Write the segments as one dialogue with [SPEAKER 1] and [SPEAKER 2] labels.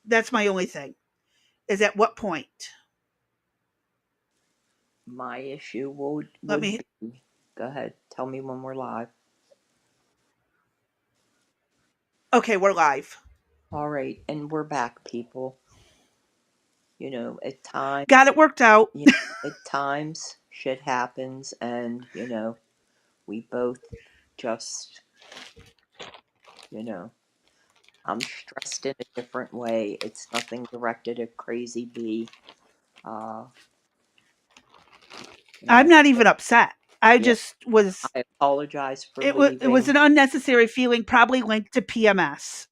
[SPEAKER 1] That's my only thing. Is at what point?
[SPEAKER 2] My issue would
[SPEAKER 1] Let
[SPEAKER 2] would
[SPEAKER 1] me.
[SPEAKER 2] be, go ahead, tell me when we're live.
[SPEAKER 1] Okay, we're live.
[SPEAKER 2] All right, and we're back, people. You know, at times,
[SPEAKER 1] Got it worked out.
[SPEAKER 2] you at times shit happens, and we both just, you know, I'm stressed in a different way. It's nothing directed at Crazy B. Uh, you
[SPEAKER 1] I'm
[SPEAKER 2] know,
[SPEAKER 1] not even upset. I
[SPEAKER 2] yeah,
[SPEAKER 1] just was.
[SPEAKER 2] I apologize for
[SPEAKER 1] It was
[SPEAKER 2] leaving,
[SPEAKER 1] an unnecessary feeling, probably linked to PMS.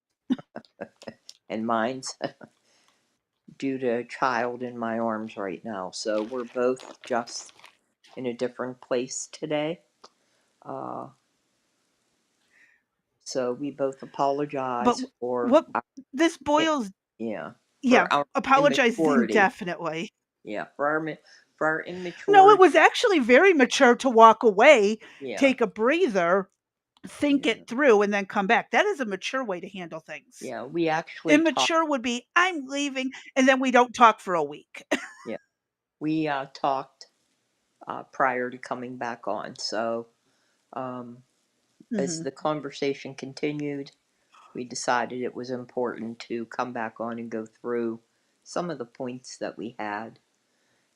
[SPEAKER 2] and mine's due to a child in my arms right now. So we're both just in a different place today. Uh, so we both
[SPEAKER 1] But
[SPEAKER 2] apologize for
[SPEAKER 1] what this boils,
[SPEAKER 2] yeah,
[SPEAKER 1] yeah,
[SPEAKER 2] for our
[SPEAKER 1] apologizing
[SPEAKER 2] immaturity.
[SPEAKER 1] definitely.
[SPEAKER 2] Yeah, for our
[SPEAKER 1] No, it
[SPEAKER 2] immaturity.
[SPEAKER 1] was actually very mature to walk away,
[SPEAKER 2] Yeah,
[SPEAKER 1] take a breather, think
[SPEAKER 2] yeah,
[SPEAKER 1] it through, and then come back. That is a mature way to handle things.
[SPEAKER 2] yeah. We actually talked.
[SPEAKER 1] Immature would be, I'm leaving, and then we don't talk for a week.
[SPEAKER 2] Yeah, we talked prior to coming back on. So um, as
[SPEAKER 1] Mhm.
[SPEAKER 2] the conversation continued, we decided it was important to come back on and go through some of the points that we had.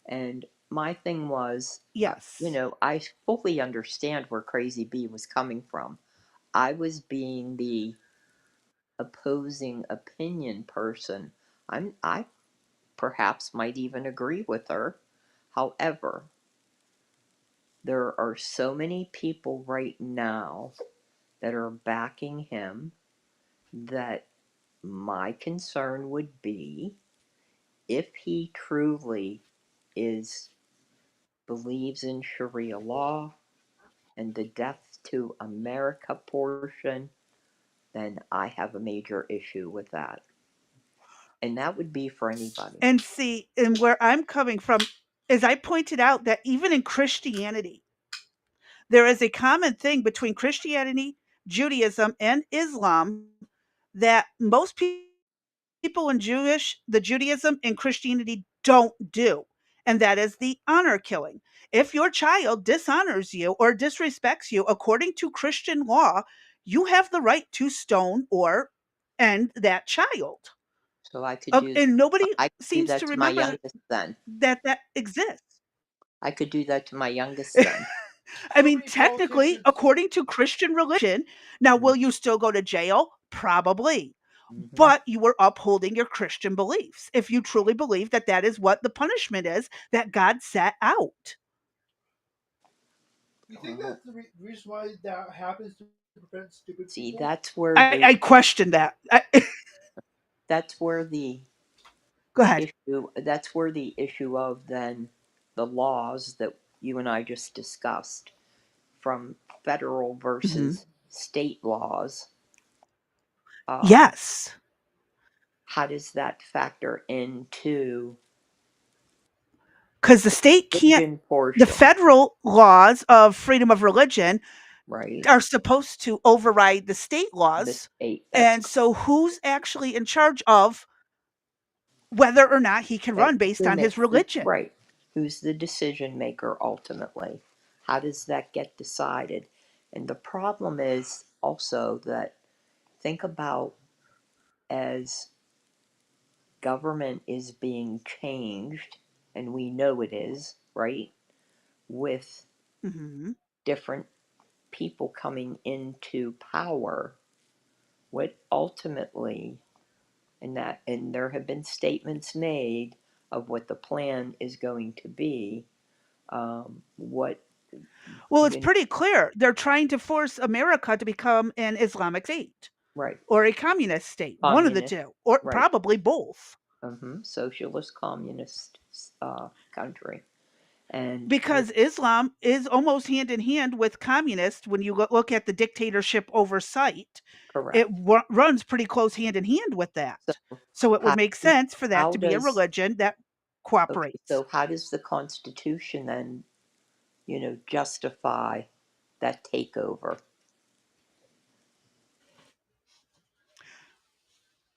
[SPEAKER 2] And my thing was,
[SPEAKER 1] Yes.
[SPEAKER 2] I fully understand where Crazy B was coming from. I was being the opposing opinion person. I perhaps might even agree with her. However, there are so many people right now that are backing him that my concern would be if he truly is believes in Sharia law and the death to America portion, then I have a major issue with that. And that would be for anybody.
[SPEAKER 1] And see, and where I'm coming from is I pointed out that even in Christianity, there is a common thing between Christianity, Judaism, and Islam that most people in the Judaism and Christianity don't do. And that is the honor killing. If your child dishonors you or disrespects you according to Christian law, you have the right to stone or end that child.
[SPEAKER 2] So I could do
[SPEAKER 1] And nobody
[SPEAKER 2] I could do
[SPEAKER 1] seems
[SPEAKER 2] that
[SPEAKER 1] to
[SPEAKER 2] to my
[SPEAKER 1] remember
[SPEAKER 2] youngest son.
[SPEAKER 1] that that exists.
[SPEAKER 2] I could do that to my youngest son.
[SPEAKER 1] I mean, technically, according to Christian religion, now will you still go to jail? Probably.
[SPEAKER 2] Mm-hmm.
[SPEAKER 1] But you were upholding your Christian beliefs if you truly believe that that is what the punishment is that God set out.
[SPEAKER 2] See, that's where
[SPEAKER 1] I question that.
[SPEAKER 2] that's where the
[SPEAKER 1] Go ahead.
[SPEAKER 2] issue of then the laws that you and I just discussed from federal
[SPEAKER 1] Mhm.
[SPEAKER 2] versus state laws. Uh,
[SPEAKER 1] Yes,
[SPEAKER 2] how does that factor into
[SPEAKER 1] because the state can't,
[SPEAKER 2] religion
[SPEAKER 1] the
[SPEAKER 2] portion,
[SPEAKER 1] federal laws of freedom of religion
[SPEAKER 2] right?
[SPEAKER 1] are supposed to override the state
[SPEAKER 2] The
[SPEAKER 1] laws.
[SPEAKER 2] state, that's
[SPEAKER 1] And so, who's actually in charge of whether or not he can
[SPEAKER 2] that
[SPEAKER 1] run based
[SPEAKER 2] who
[SPEAKER 1] on his
[SPEAKER 2] makes the
[SPEAKER 1] religion?
[SPEAKER 2] right? Who's the decision maker ultimately? How does that get decided? And the problem is also that think about as government is being changed, and we know it is, right? With
[SPEAKER 1] Mhm.
[SPEAKER 2] different people coming into power, what ultimately, and there have been statements made of what the plan is going to be, what,
[SPEAKER 1] Well, it's
[SPEAKER 2] you know,
[SPEAKER 1] pretty clear. They're trying to force America to become an Islamic state
[SPEAKER 2] right,
[SPEAKER 1] or a communist state, one of the
[SPEAKER 2] communist,
[SPEAKER 1] two, or
[SPEAKER 2] right,
[SPEAKER 1] probably both.
[SPEAKER 2] socialist communist country. And
[SPEAKER 1] Because Islam is almost hand in hand with communist when you look at the dictatorship oversight. It
[SPEAKER 2] correct.
[SPEAKER 1] runs pretty close hand in hand with
[SPEAKER 2] So
[SPEAKER 1] that. So it would
[SPEAKER 2] how,
[SPEAKER 1] make sense for that
[SPEAKER 2] how
[SPEAKER 1] to be a
[SPEAKER 2] does,
[SPEAKER 1] religion that
[SPEAKER 2] okay,
[SPEAKER 1] cooperates.
[SPEAKER 2] so how does the Constitution then, justify that takeover?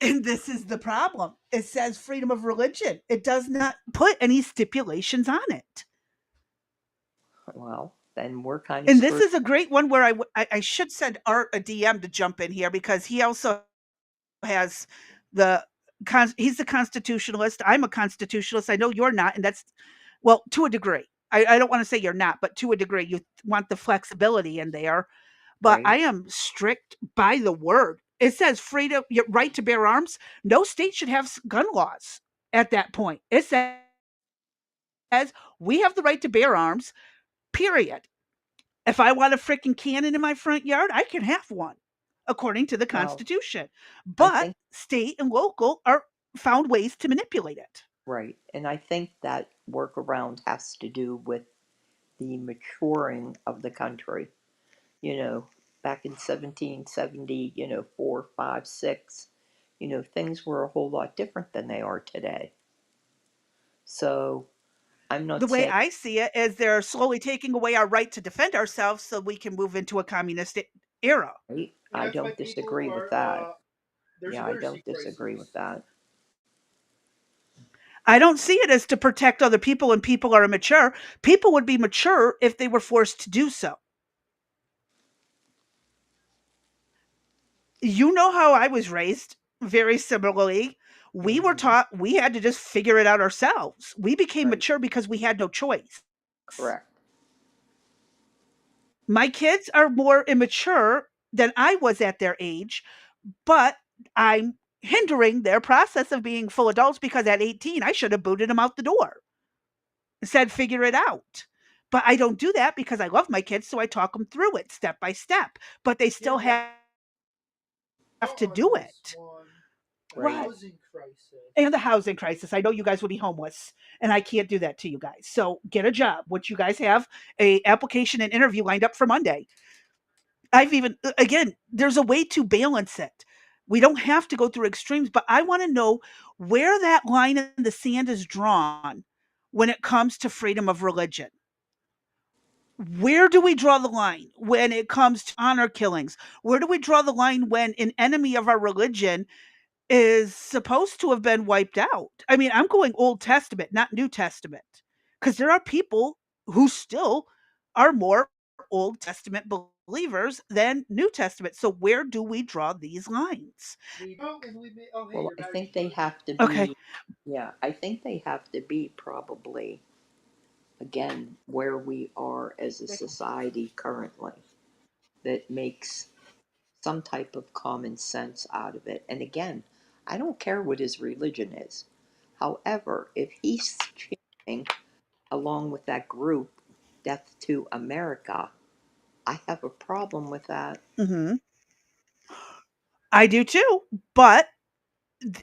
[SPEAKER 1] And this is the problem. It says freedom of religion. It does not put any stipulations on it.
[SPEAKER 2] Well, then we're kind of
[SPEAKER 1] And this
[SPEAKER 2] screwed.
[SPEAKER 1] is a great one where I should send Art a DM to jump in here because he also has the he's a constitutionalist. I'm a constitutionalist. I know you're not, and that's well to a degree. I don't want to say you're not, but to a degree, you want the flexibility in there. But
[SPEAKER 2] Right?
[SPEAKER 1] I am strict by the word. It says freedom, your right to bear arms. No state should have gun laws at that point. It says we have the right to bear arms, period. If I want a freaking cannon in my front yard, I can have one, according to the
[SPEAKER 2] Well,
[SPEAKER 1] Constitution.
[SPEAKER 2] I
[SPEAKER 1] But
[SPEAKER 2] think
[SPEAKER 1] state and local are found ways to manipulate it.
[SPEAKER 2] right, and I think that workaround has to do with the maturing of the country. You know, back in 1770, 4, 5, 6, things were a whole lot different than they are today. So I'm
[SPEAKER 1] The
[SPEAKER 2] not
[SPEAKER 1] way
[SPEAKER 2] saying
[SPEAKER 1] I see it is they're slowly taking away our right to defend ourselves so we can move into a communist era.
[SPEAKER 2] right. I don't disagree with that. Yeah, I don't disagree with that.
[SPEAKER 1] I don't see it as to protect other people and people are immature. People would be mature if they were forced to do so. You know how I was raised very similarly. We were
[SPEAKER 2] Hmm.
[SPEAKER 1] taught we had to just figure it out ourselves. We became
[SPEAKER 2] Right.
[SPEAKER 1] mature because we had no choice.
[SPEAKER 2] Correct.
[SPEAKER 1] My kids are more immature than I was at their age, but I'm hindering their process of being full adults because at 18 I should have booted them out the door. Said figure it out. But I don't do that because I love my kids, so I talk them through it step by step. But they still have to do it. What?
[SPEAKER 2] Right.
[SPEAKER 1] And the housing crisis. I know you guys will be homeless, and I can't do that to you guys. So get a job, which you guys have a application and interview lined up for Monday. I've even again, there's a way to balance it. We don't have to go through extremes, but I want to know where that line in the sand is drawn when it comes to freedom of religion. Where do we draw the line when it comes to honor killings? Where do we draw the line when an enemy of our religion is supposed to have been wiped out? I mean, I'm going Old Testament, not New Testament, because there are people who still are more Old Testament believers than New Testament. So where do we draw these lines?
[SPEAKER 2] Well, I think they have to
[SPEAKER 1] Okay.
[SPEAKER 2] be, yeah, I think they have to be probably, again, where we are as a society currently that makes some type of common sense out of it. And again, I don't care what his religion is. However, if he's chanting along with that group, Death to America, I have a problem with that.
[SPEAKER 1] Hmm. I do too. But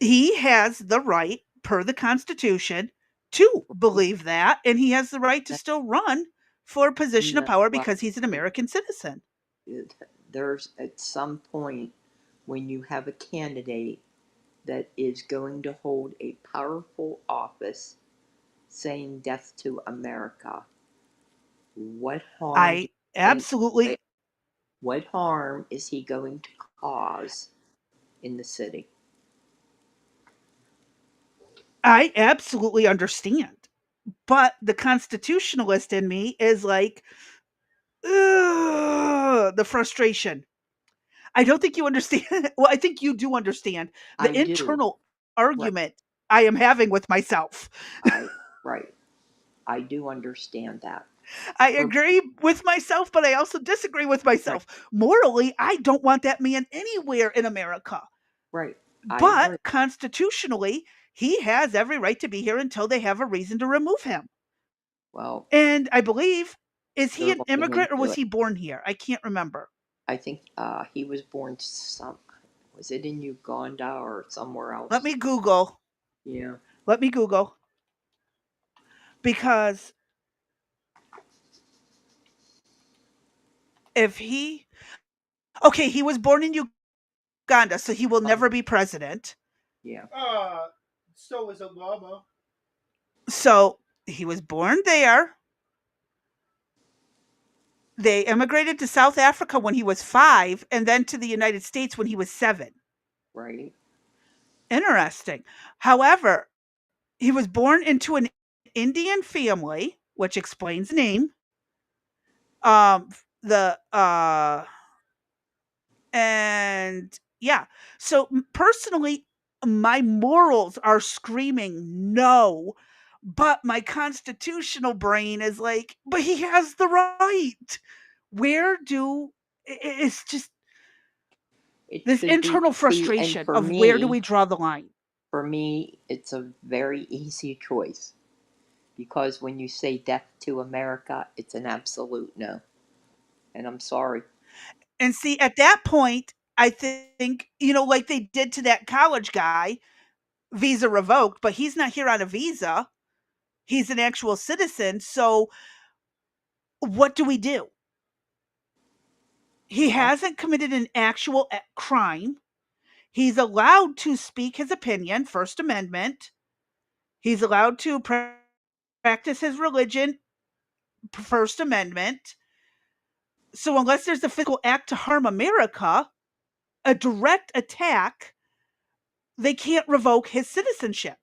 [SPEAKER 1] he has the right, per the Constitution, to
[SPEAKER 2] Right?
[SPEAKER 1] believe that, and he has the right to still run for a position of
[SPEAKER 2] No,
[SPEAKER 1] power
[SPEAKER 2] well,
[SPEAKER 1] because he's an American citizen.
[SPEAKER 2] there's at some point when you have a candidate that is going to hold a powerful office saying death to America, what harm do
[SPEAKER 1] I
[SPEAKER 2] you think,
[SPEAKER 1] absolutely
[SPEAKER 2] what harm is he going to cause in the city?
[SPEAKER 1] I absolutely understand. But the constitutionalist in me is like, ugh, the frustration. I don't think you understand. Well, I think you do understand
[SPEAKER 2] I
[SPEAKER 1] the
[SPEAKER 2] do.
[SPEAKER 1] internal
[SPEAKER 2] Right.
[SPEAKER 1] argument I am having with myself.
[SPEAKER 2] I right. I do understand that.
[SPEAKER 1] I
[SPEAKER 2] For
[SPEAKER 1] agree with myself, but I also disagree with
[SPEAKER 2] right,
[SPEAKER 1] myself. Morally, I don't want that man anywhere in America.
[SPEAKER 2] right. I
[SPEAKER 1] But
[SPEAKER 2] agree.
[SPEAKER 1] constitutionally, he has every right to be here until they have a reason to remove him.
[SPEAKER 2] Well,
[SPEAKER 1] And I believe, is he
[SPEAKER 2] they're
[SPEAKER 1] an
[SPEAKER 2] looking
[SPEAKER 1] immigrant or
[SPEAKER 2] into
[SPEAKER 1] was
[SPEAKER 2] it.
[SPEAKER 1] he born here? I can't remember.
[SPEAKER 2] I think he was born some. Was it in Uganda or somewhere
[SPEAKER 1] Let
[SPEAKER 2] else?
[SPEAKER 1] me Google.
[SPEAKER 2] Yeah.
[SPEAKER 1] Let me Google. Because if he, okay, he was born in Uganda, so he will never be president.
[SPEAKER 2] Yeah.
[SPEAKER 1] So he was born there. They immigrated to South Africa when he was 5 and then to the United States when he was 7.
[SPEAKER 2] Right.
[SPEAKER 1] Interesting. However, he was born into an Indian family, which explains the name. The And yeah. So personally, my morals are screaming no, but my constitutional brain is like, but he has the right. Where do it's just
[SPEAKER 2] It
[SPEAKER 1] this
[SPEAKER 2] should be,
[SPEAKER 1] internal
[SPEAKER 2] see, and
[SPEAKER 1] frustration of where do we draw the line?
[SPEAKER 2] for me, it's a very easy choice because when you say death to America, it's an absolute no. And I'm sorry.
[SPEAKER 1] And see, at that point, I think, like they did to that college guy, visa revoked, but he's not here on a visa. He's an actual citizen. So what do we do? He
[SPEAKER 2] Well,
[SPEAKER 1] hasn't committed an actual crime. He's allowed to speak his opinion, First Amendment. He's allowed to practice his religion, First Amendment. So unless there's a physical act to harm America, a direct attack, they can't revoke his citizenship.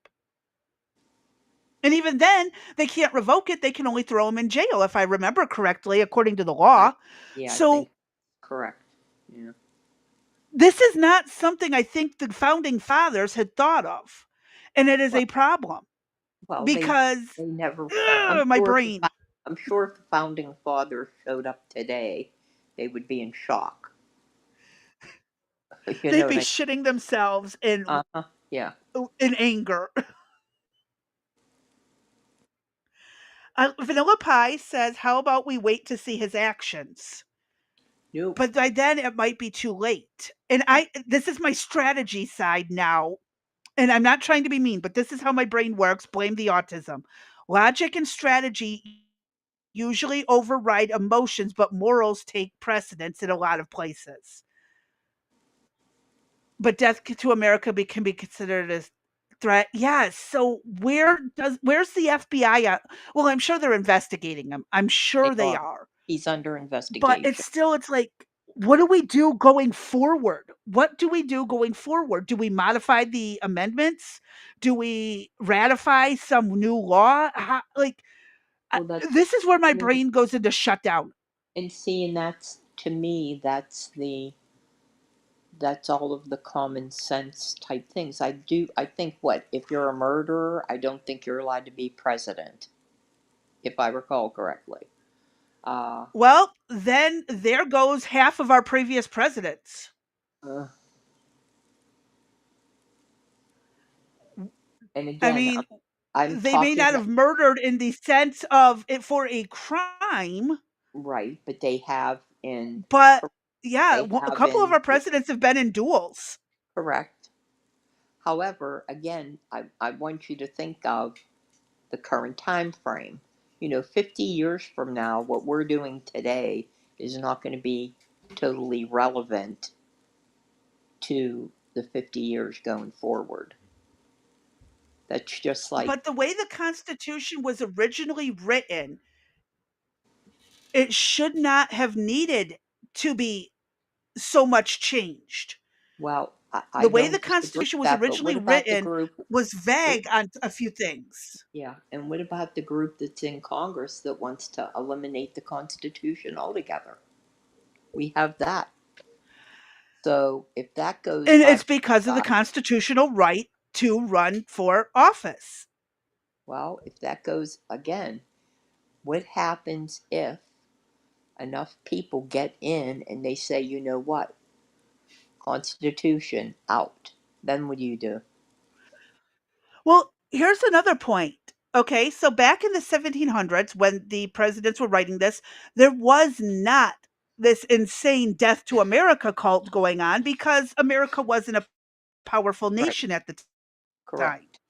[SPEAKER 1] And even then, they can't revoke it. They can only throw him in jail, if I remember correctly, according to the
[SPEAKER 2] I,
[SPEAKER 1] law.
[SPEAKER 2] yeah, I think
[SPEAKER 1] So
[SPEAKER 2] correct. Yeah.
[SPEAKER 1] this is not something I think the founding fathers had thought of. And it is
[SPEAKER 2] Well,
[SPEAKER 1] a problem
[SPEAKER 2] well,
[SPEAKER 1] because
[SPEAKER 2] they never. I'm
[SPEAKER 1] ugh, my
[SPEAKER 2] sure.
[SPEAKER 1] brain,
[SPEAKER 2] I'm sure if the founding fathers showed up today, they would be in shock. You know
[SPEAKER 1] they'd
[SPEAKER 2] what
[SPEAKER 1] be
[SPEAKER 2] I?
[SPEAKER 1] shitting themselves
[SPEAKER 2] Yeah.
[SPEAKER 1] in anger. Vanilla Pie says, "How about we wait to see his actions?"
[SPEAKER 2] Nope.
[SPEAKER 1] But by then it might be too late. And
[SPEAKER 2] I,
[SPEAKER 1] this is my strategy side now. And I'm not trying to be mean, but this is how my brain works. Blame the autism. Logic and strategy usually override emotions, but morals take precedence in a lot of places. But death to America can be considered a threat. Yes. So where's the FBI at? Well, I'm sure they're investigating him. I'm
[SPEAKER 2] they
[SPEAKER 1] sure they
[SPEAKER 2] are.
[SPEAKER 1] are.
[SPEAKER 2] He's under
[SPEAKER 1] But
[SPEAKER 2] investigation.
[SPEAKER 1] it's like, what do we do going forward? What do we do going forward? Do we modify the amendments? Do we ratify some new law? Uh,
[SPEAKER 2] Well, that's
[SPEAKER 1] this is where my
[SPEAKER 2] to me,
[SPEAKER 1] brain goes into shutdown.
[SPEAKER 2] and see, and that's to me, that's all of the common sense type things. I think what if you're a murderer, I don't think you're allowed to be president, if I recall correctly. Uh,
[SPEAKER 1] Well, then there goes half of our previous presidents.
[SPEAKER 2] uh, and
[SPEAKER 1] I
[SPEAKER 2] again,
[SPEAKER 1] mean,
[SPEAKER 2] I'm
[SPEAKER 1] they may
[SPEAKER 2] talking
[SPEAKER 1] not have murdered in the sense of it for a crime,
[SPEAKER 2] right, but they have in
[SPEAKER 1] but yeah,
[SPEAKER 2] they
[SPEAKER 1] a
[SPEAKER 2] have
[SPEAKER 1] couple of
[SPEAKER 2] in
[SPEAKER 1] our presidents have been in duels.
[SPEAKER 2] correct. However, again, I want you to think of the current time frame. 50 years from now, what we're doing today is not going to be totally relevant to the 50 years going forward. That's just like,
[SPEAKER 1] But the way the Constitution was originally written, it should not have needed to be so much changed.
[SPEAKER 2] well, I
[SPEAKER 1] The way
[SPEAKER 2] don't
[SPEAKER 1] the
[SPEAKER 2] disagree
[SPEAKER 1] Constitution
[SPEAKER 2] with
[SPEAKER 1] was
[SPEAKER 2] that, but
[SPEAKER 1] originally
[SPEAKER 2] what about the
[SPEAKER 1] written
[SPEAKER 2] group?
[SPEAKER 1] was
[SPEAKER 2] What,
[SPEAKER 1] vague on a few things.
[SPEAKER 2] yeah, and what about the group that's in Congress that wants to eliminate the Constitution altogether? We have that. So if that goes
[SPEAKER 1] And
[SPEAKER 2] by
[SPEAKER 1] it's because of the
[SPEAKER 2] by,
[SPEAKER 1] constitutional right to run for office.
[SPEAKER 2] well, if that goes again, what happens if enough people get in and they say, you know what, Constitution out? Then what do you do?
[SPEAKER 1] Well, here's another point. Okay, so back in the 1700s, when the presidents were writing this, there was not this insane death to America cult going on because America wasn't a powerful
[SPEAKER 2] Right,
[SPEAKER 1] nation at the time.
[SPEAKER 2] correct.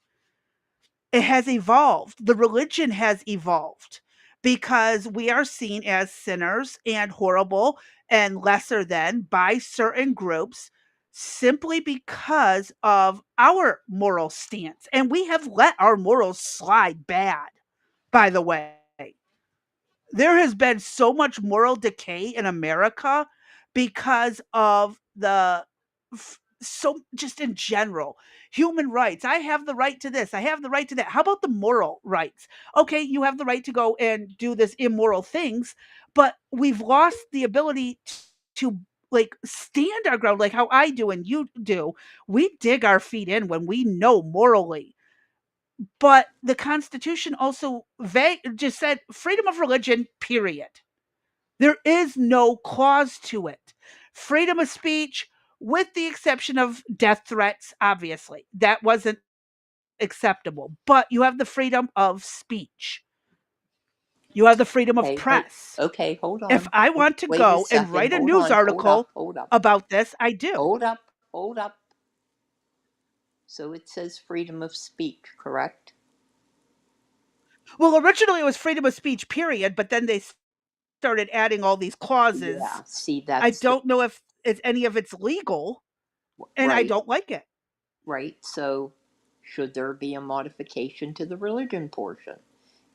[SPEAKER 1] It has evolved. The religion has evolved because we are seen as sinners and horrible and lesser than by certain groups simply because of our moral stance. And we have let our morals slide bad, by the way. There has been so much moral decay in America because of the so just in general, human rights. I have the right to this. I have the right to that. How about the moral rights? Okay, you have the right to go and do this immoral things, but we've lost the ability to like stand our ground like how I do and you do. We dig our feet in when we know morally. But the Constitution also just said freedom of religion, period. There is no clause to it. Freedom of speech, with the exception of death threats, obviously. That wasn't acceptable. But you have the freedom of speech. You have the freedom of
[SPEAKER 2] Okay, but
[SPEAKER 1] press.
[SPEAKER 2] okay, hold
[SPEAKER 1] If
[SPEAKER 2] on.
[SPEAKER 1] I want to
[SPEAKER 2] Wait a
[SPEAKER 1] go and
[SPEAKER 2] second.
[SPEAKER 1] write a
[SPEAKER 2] Hold
[SPEAKER 1] news
[SPEAKER 2] on. Hold up.
[SPEAKER 1] article
[SPEAKER 2] Hold up.
[SPEAKER 1] about this, I do.
[SPEAKER 2] Hold up. Hold up. So it says freedom of speech, correct?
[SPEAKER 1] Well, originally it was freedom of speech, period, but then they started adding all these clauses.
[SPEAKER 2] Yeah. See,
[SPEAKER 1] I
[SPEAKER 2] that's the
[SPEAKER 1] don't know if any of it's legal, and I
[SPEAKER 2] right.
[SPEAKER 1] don't like it.
[SPEAKER 2] Right. So should there be a modification to the religion portion?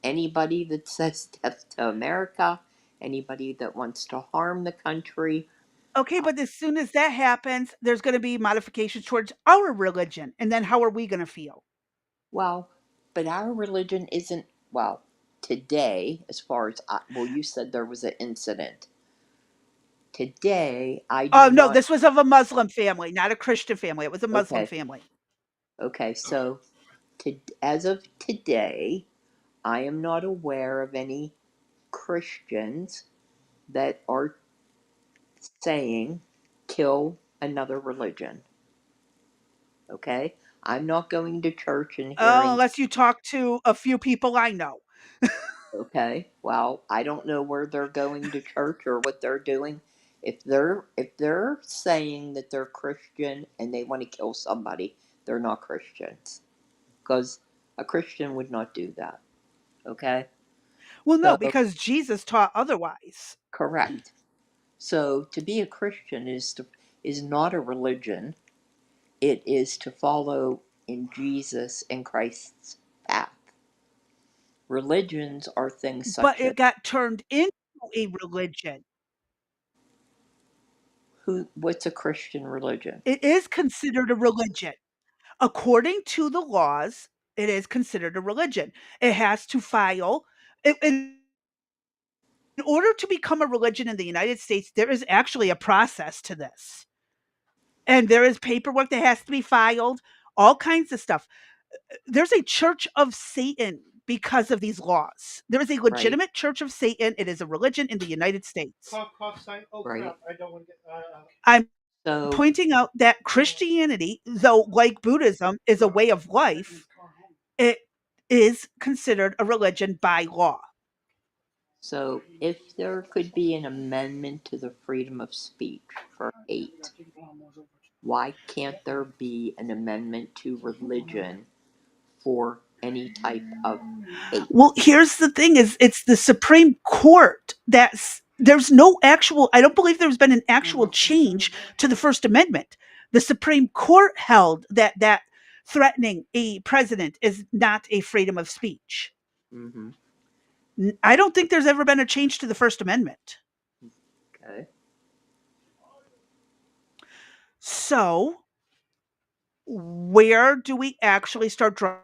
[SPEAKER 2] Anybody that says death to America, anybody that wants to harm the country,
[SPEAKER 1] Okay, but as soon as that happens, there's gonna be modifications towards our religion, and then how are we gonna feel?
[SPEAKER 2] well, but our religion isn't, well, today, as far as well, you said there was an incident. Today, I do
[SPEAKER 1] Oh, no,
[SPEAKER 2] not.
[SPEAKER 1] this was of a Muslim family, not a Christian family, it was a Muslim
[SPEAKER 2] Okay.
[SPEAKER 1] family.
[SPEAKER 2] Okay. So, as of today, I am not aware of any Christians that are saying kill another religion. Okay? I'm not going to church and
[SPEAKER 1] Oh,
[SPEAKER 2] hearing,
[SPEAKER 1] unless you talk to a few people I know.
[SPEAKER 2] okay, well, I don't know where they're going to church or what they're doing. If they're saying that they're Christian and they want to kill somebody, they're not Christians. Because a Christian would not do that. Okay?
[SPEAKER 1] Well, no,
[SPEAKER 2] So
[SPEAKER 1] because Jesus taught otherwise.
[SPEAKER 2] correct. So to be a Christian is not a religion. It is to follow in Jesus and Christ's path. Religions are things
[SPEAKER 1] But
[SPEAKER 2] such as
[SPEAKER 1] it got turned into a religion.
[SPEAKER 2] what's a Christian religion?
[SPEAKER 1] It is considered a religion. According to the laws, it is considered a religion. It has to file in order to become a religion in the United States, there is actually a process to this. And there is paperwork that has to be filed, all kinds of stuff. There's a church of Satan because of these laws. There is a
[SPEAKER 2] Right,
[SPEAKER 1] legitimate church of Satan. It is a religion in the United States.
[SPEAKER 2] right.
[SPEAKER 1] I'm
[SPEAKER 2] So,
[SPEAKER 1] pointing out that Christianity, though like Buddhism, is a way of life, it is considered a religion by law.
[SPEAKER 2] so if there could be an amendment to the freedom of speech for hate, why can't there be an amendment to religion for any type of hate?
[SPEAKER 1] Well, here's the thing is it's the Supreme Court that's there's no actual I don't believe there's been an actual change to the First Amendment. The Supreme Court held that threatening a president is not a freedom of speech.
[SPEAKER 2] Mm-hmm.
[SPEAKER 1] I don't think there's ever been a change to the First Amendment.
[SPEAKER 2] Okay.
[SPEAKER 1] So, where do we actually start drawing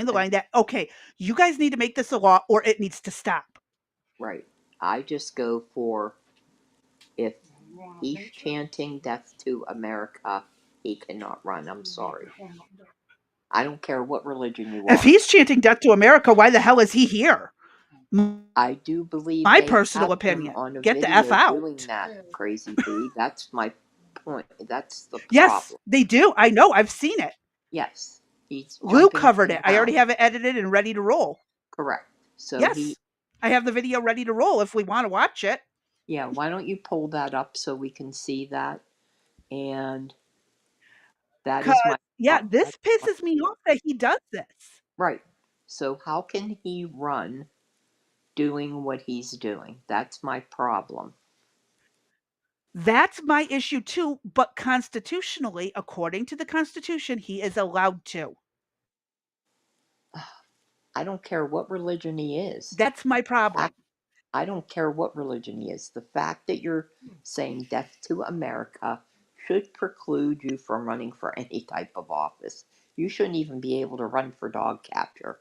[SPEAKER 1] the
[SPEAKER 2] I,
[SPEAKER 1] line that okay, you guys need to make this a law or it needs to stop?
[SPEAKER 2] right. I just go for if he's chanting death to America, he cannot run. I'm sorry. I don't care what religion you
[SPEAKER 1] If
[SPEAKER 2] are.
[SPEAKER 1] he's chanting death to America, why the hell is he here?
[SPEAKER 2] I do believe
[SPEAKER 1] My
[SPEAKER 2] they
[SPEAKER 1] personal
[SPEAKER 2] have him
[SPEAKER 1] opinion.
[SPEAKER 2] on a
[SPEAKER 1] Get the F
[SPEAKER 2] video doing
[SPEAKER 1] out.
[SPEAKER 2] that, Crazy B. That's my point. That's the
[SPEAKER 1] Yes,
[SPEAKER 2] problem.
[SPEAKER 1] they do. I know. I've seen it.
[SPEAKER 2] Yes, he's
[SPEAKER 1] Lou
[SPEAKER 2] jumping up
[SPEAKER 1] covered
[SPEAKER 2] and
[SPEAKER 1] it. I already
[SPEAKER 2] down.
[SPEAKER 1] have it edited and ready to roll.
[SPEAKER 2] Correct. So he,
[SPEAKER 1] Yes. I have the video ready to roll if we want to watch it.
[SPEAKER 2] yeah, why don't you pull that up so we can see that? And that
[SPEAKER 1] Because,
[SPEAKER 2] is my,
[SPEAKER 1] yeah,
[SPEAKER 2] that's
[SPEAKER 1] this
[SPEAKER 2] my,
[SPEAKER 1] pisses me off that he does this.
[SPEAKER 2] right. So how can he run doing what he's doing? That's my problem.
[SPEAKER 1] That's my issue too. But constitutionally, according to the Constitution, he is allowed to.
[SPEAKER 2] I don't care what religion he is.
[SPEAKER 1] That's my problem.
[SPEAKER 2] Fact, I don't care what religion he is. The fact that you're saying death to America should preclude you from running for any type of office. You shouldn't even be able to run for dog capture.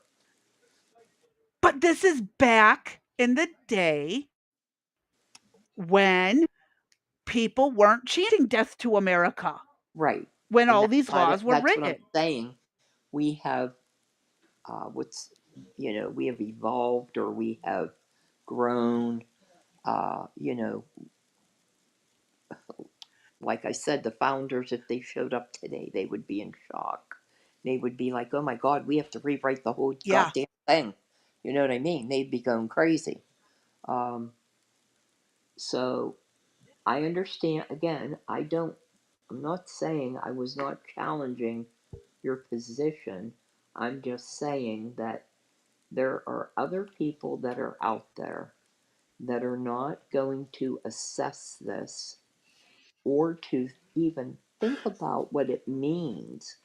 [SPEAKER 1] But this is back in the day when people weren't chanting death to America,
[SPEAKER 2] Right.
[SPEAKER 1] when
[SPEAKER 2] And
[SPEAKER 1] all these laws were
[SPEAKER 2] that's what I'm
[SPEAKER 1] written.
[SPEAKER 2] saying. We have what's we have evolved, or we have grown. You know, like I said, the founders, if they showed up today, they would be in shock. They would be like, "Oh my God, we have to rewrite the whole
[SPEAKER 1] Yeah,
[SPEAKER 2] goddamn thing." You know what I mean? They'd be going crazy. Um, so I understand. Again, I don't. I'm not saying I was not challenging your position. I'm just saying that there are other people that are out there that are not going to assess this or to even think about what it means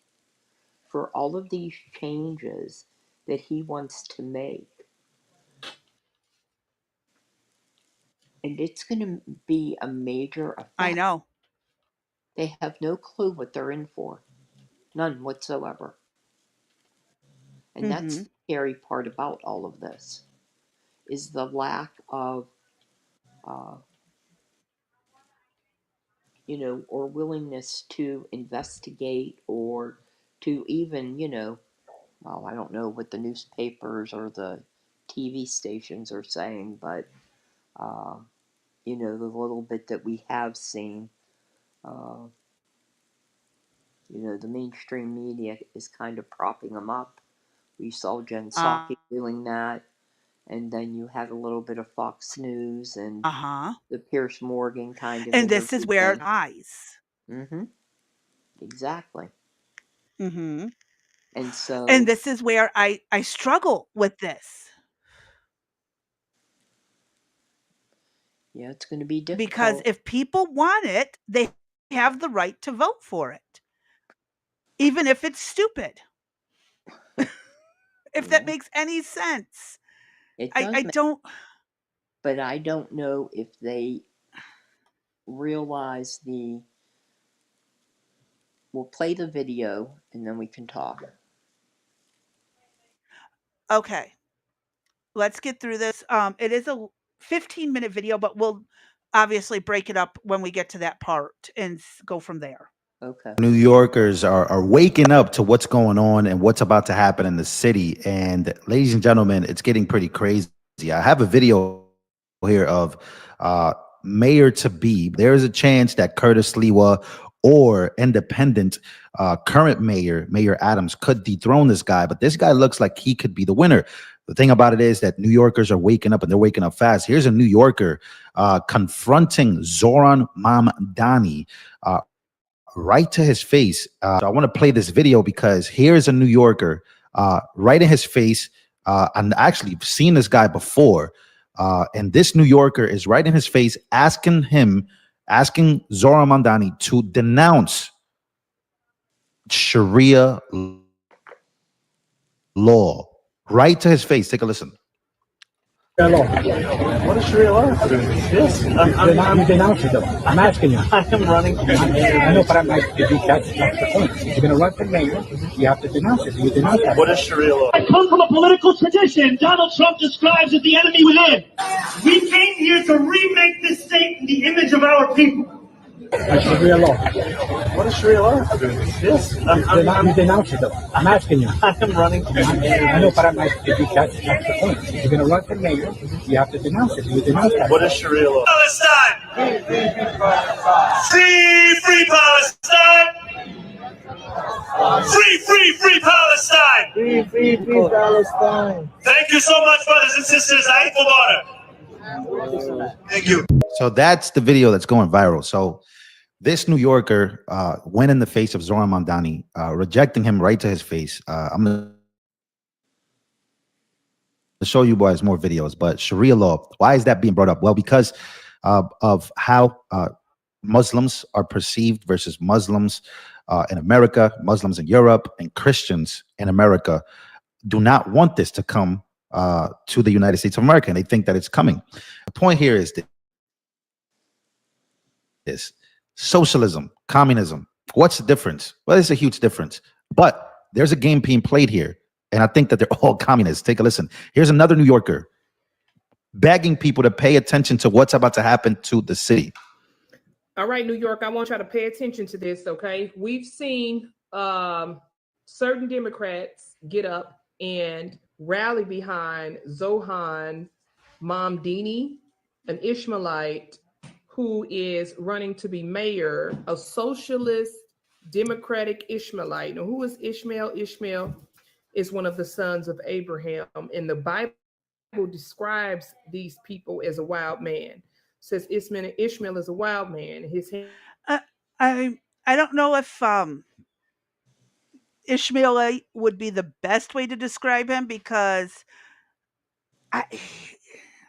[SPEAKER 2] for all of these changes that he wants to make. And it's going to be a major
[SPEAKER 1] I
[SPEAKER 2] effect.
[SPEAKER 1] know.
[SPEAKER 2] They have no clue what they're in for, none whatsoever. And that's
[SPEAKER 1] Mhm.
[SPEAKER 2] the scary part about all of this, is the lack of, uh, or willingness to investigate, or to even, well, I don't know what the newspapers or the TV stations are saying, but, uh, the little bit that we have seen, uh, the mainstream media is kind of propping them up. We saw Jen Psaki doing that, and then you had a little bit of Fox News and
[SPEAKER 1] Uh-huh.
[SPEAKER 2] the Pierce Morgan kind of
[SPEAKER 1] And this is where
[SPEAKER 2] everything.
[SPEAKER 1] lies.
[SPEAKER 2] Mm-hmm. Exactly.
[SPEAKER 1] Mhm.
[SPEAKER 2] And
[SPEAKER 1] And
[SPEAKER 2] so,
[SPEAKER 1] this is where I struggle with this,
[SPEAKER 2] yeah, it's going to be
[SPEAKER 1] because
[SPEAKER 2] difficult.
[SPEAKER 1] if people want it, they have the right to vote for it, even if it's stupid, if that
[SPEAKER 2] Yeah,
[SPEAKER 1] makes any sense.
[SPEAKER 2] it
[SPEAKER 1] I
[SPEAKER 2] does make,
[SPEAKER 1] don't.
[SPEAKER 2] but I don't know if they realize the. We'll play the video and then we can talk.
[SPEAKER 1] Okay, let's get through this. It is a 15-minute video, but we'll obviously break it up when we get to that part and go from there.
[SPEAKER 2] Okay.
[SPEAKER 3] New Yorkers are waking up to what's going on and what's about to happen in the city. And ladies and gentlemen, it's getting pretty crazy. I have a video here of mayor to be. There is a chance that Curtis Lewa or independent current Mayor Adams, could dethrone this guy. But this guy looks like he could be the winner. The thing about it is that New Yorkers are waking up, and they're waking up fast. Here's a New Yorker confronting Zoran Mamdani right to his face. So I want to play this video because here's a New Yorker right in his face. And actually seen this guy before. And this New Yorker is right in his face asking Zohran Mamdani to denounce Sharia law. Right to his face. Take a listen.
[SPEAKER 4] Sharia law. What is Sharia law? Yes, I'm denouncing them. I'm asking you. I am running. I know, but that's the point. If you're going to run for mayor, you have to denounce it. You denounce that. What is Sharia law? I come from a political tradition Donald Trump describes as the enemy within. We came here to remake this state in the image of our people. That's Sharia law. What is Sharia law? Yes, I'm denouncing them. I'm asking you. I am running. I know, but that's the point. If you're going to run for mayor, you have to denounce it. You denounce that. What is Sharia law? Palestine! Free, free Palestine! Free, free, free Palestine! Free, free, free Palestine! Thank you so much, brothers and sisters. I Thank you.
[SPEAKER 3] So that's the video that's going viral. So this New Yorker went in the face of Zohran Mamdani, rejecting him right to his face. I'm going to show you boys more videos, but Sharia law, why is that being brought up? Well, because of how Muslims are perceived versus Muslims in America, Muslims in Europe, and Christians in America do not want this to come to the United States of America, and they think that it's coming. The point here is this. Socialism, communism. What's the difference? Well, there's a huge difference. But there's a game being played here. And I think that they're all communists. Take a listen. Here's another New Yorker begging people to pay attention to what's about to happen to the city.
[SPEAKER 5] All right, New York, I want y'all to pay attention to this, okay? We've seen certain Democrats get up and rally behind Zohan Mamdini, an Ishmaelite who is running to be mayor, a socialist democratic Ishmaelite. Now, who is Ishmael? Ishmael is one of the sons of Abraham, and the Bible describes these people as a wild man. Says Ishmael is a wild man. His
[SPEAKER 1] Uh, I don't know if Ishmaelite would be the best way to describe him because I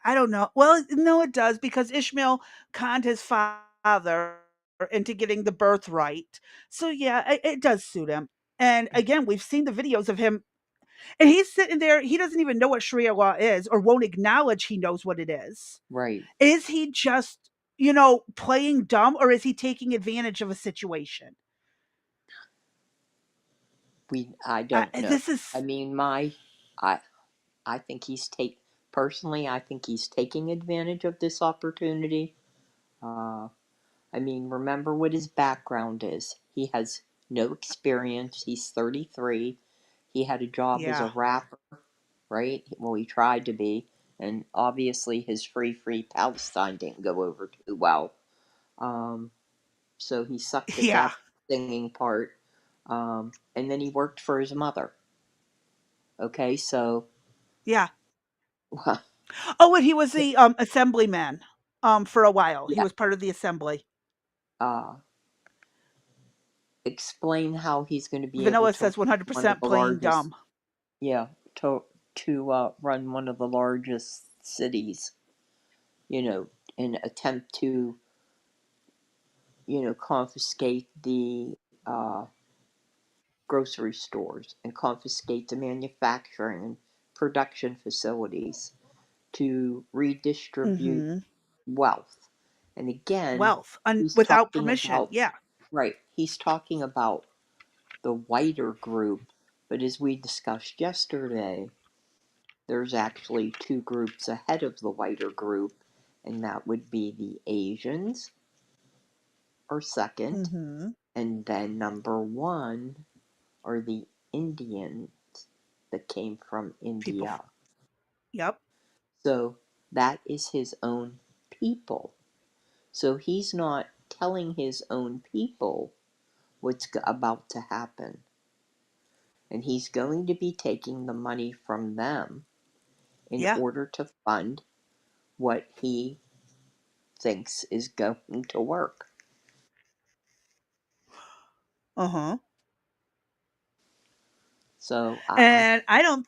[SPEAKER 1] I don't know. Well, no, it does because Ishmael conned his father into getting the birthright. So yeah, it does suit him. And again, we've seen the videos of him, and he's sitting there. He doesn't even know what Sharia law is, or won't acknowledge he knows what it is.
[SPEAKER 2] Right.
[SPEAKER 1] Is he just, playing dumb, or is he taking advantage of a situation?
[SPEAKER 2] I don't know.
[SPEAKER 1] This
[SPEAKER 2] I
[SPEAKER 1] is,
[SPEAKER 2] mean, I I think personally, I think he's taking advantage of this opportunity. Uh, I mean, remember what his background is. He has no experience. He's 33. He had a job as a
[SPEAKER 1] yeah,
[SPEAKER 2] rapper, right? Well, he tried to be, and obviously his Free Palestine didn't go over too well. Um, so he sucked at
[SPEAKER 1] yeah,
[SPEAKER 2] that singing part. And then he worked for his mother. Okay, so
[SPEAKER 1] yeah. Oh, and he was the assemblyman for a while. He
[SPEAKER 2] yeah,
[SPEAKER 1] was part of the assembly.
[SPEAKER 2] uh, explain how he's going to be able
[SPEAKER 1] Vanilla
[SPEAKER 2] to
[SPEAKER 1] says
[SPEAKER 2] run one of
[SPEAKER 1] 100%
[SPEAKER 2] the
[SPEAKER 1] playing
[SPEAKER 2] largest,
[SPEAKER 1] dumb.
[SPEAKER 2] yeah, to run one of the largest cities, you know, and attempt to, confiscate the grocery stores and confiscate the manufacturing and production facilities to redistribute
[SPEAKER 1] Mhm.
[SPEAKER 2] wealth. And again,
[SPEAKER 1] Wealth un
[SPEAKER 2] he's
[SPEAKER 1] without
[SPEAKER 2] talking
[SPEAKER 1] permission.
[SPEAKER 2] about,
[SPEAKER 1] Yeah.
[SPEAKER 2] right, he's talking about the whiter group, but as we discussed yesterday, there's actually two groups ahead of the whiter group, and that would be the Asians are second,
[SPEAKER 1] Mhm.
[SPEAKER 2] and then number one are the Indians that came from
[SPEAKER 1] People
[SPEAKER 2] India.
[SPEAKER 1] Yep.
[SPEAKER 2] So that is his own people. So he's not telling his own people what's about to happen. And he's going to be taking the money from them in
[SPEAKER 1] Yeah.
[SPEAKER 2] order to fund what he thinks is going to work.
[SPEAKER 1] Uh-huh.
[SPEAKER 2] So
[SPEAKER 1] And I don't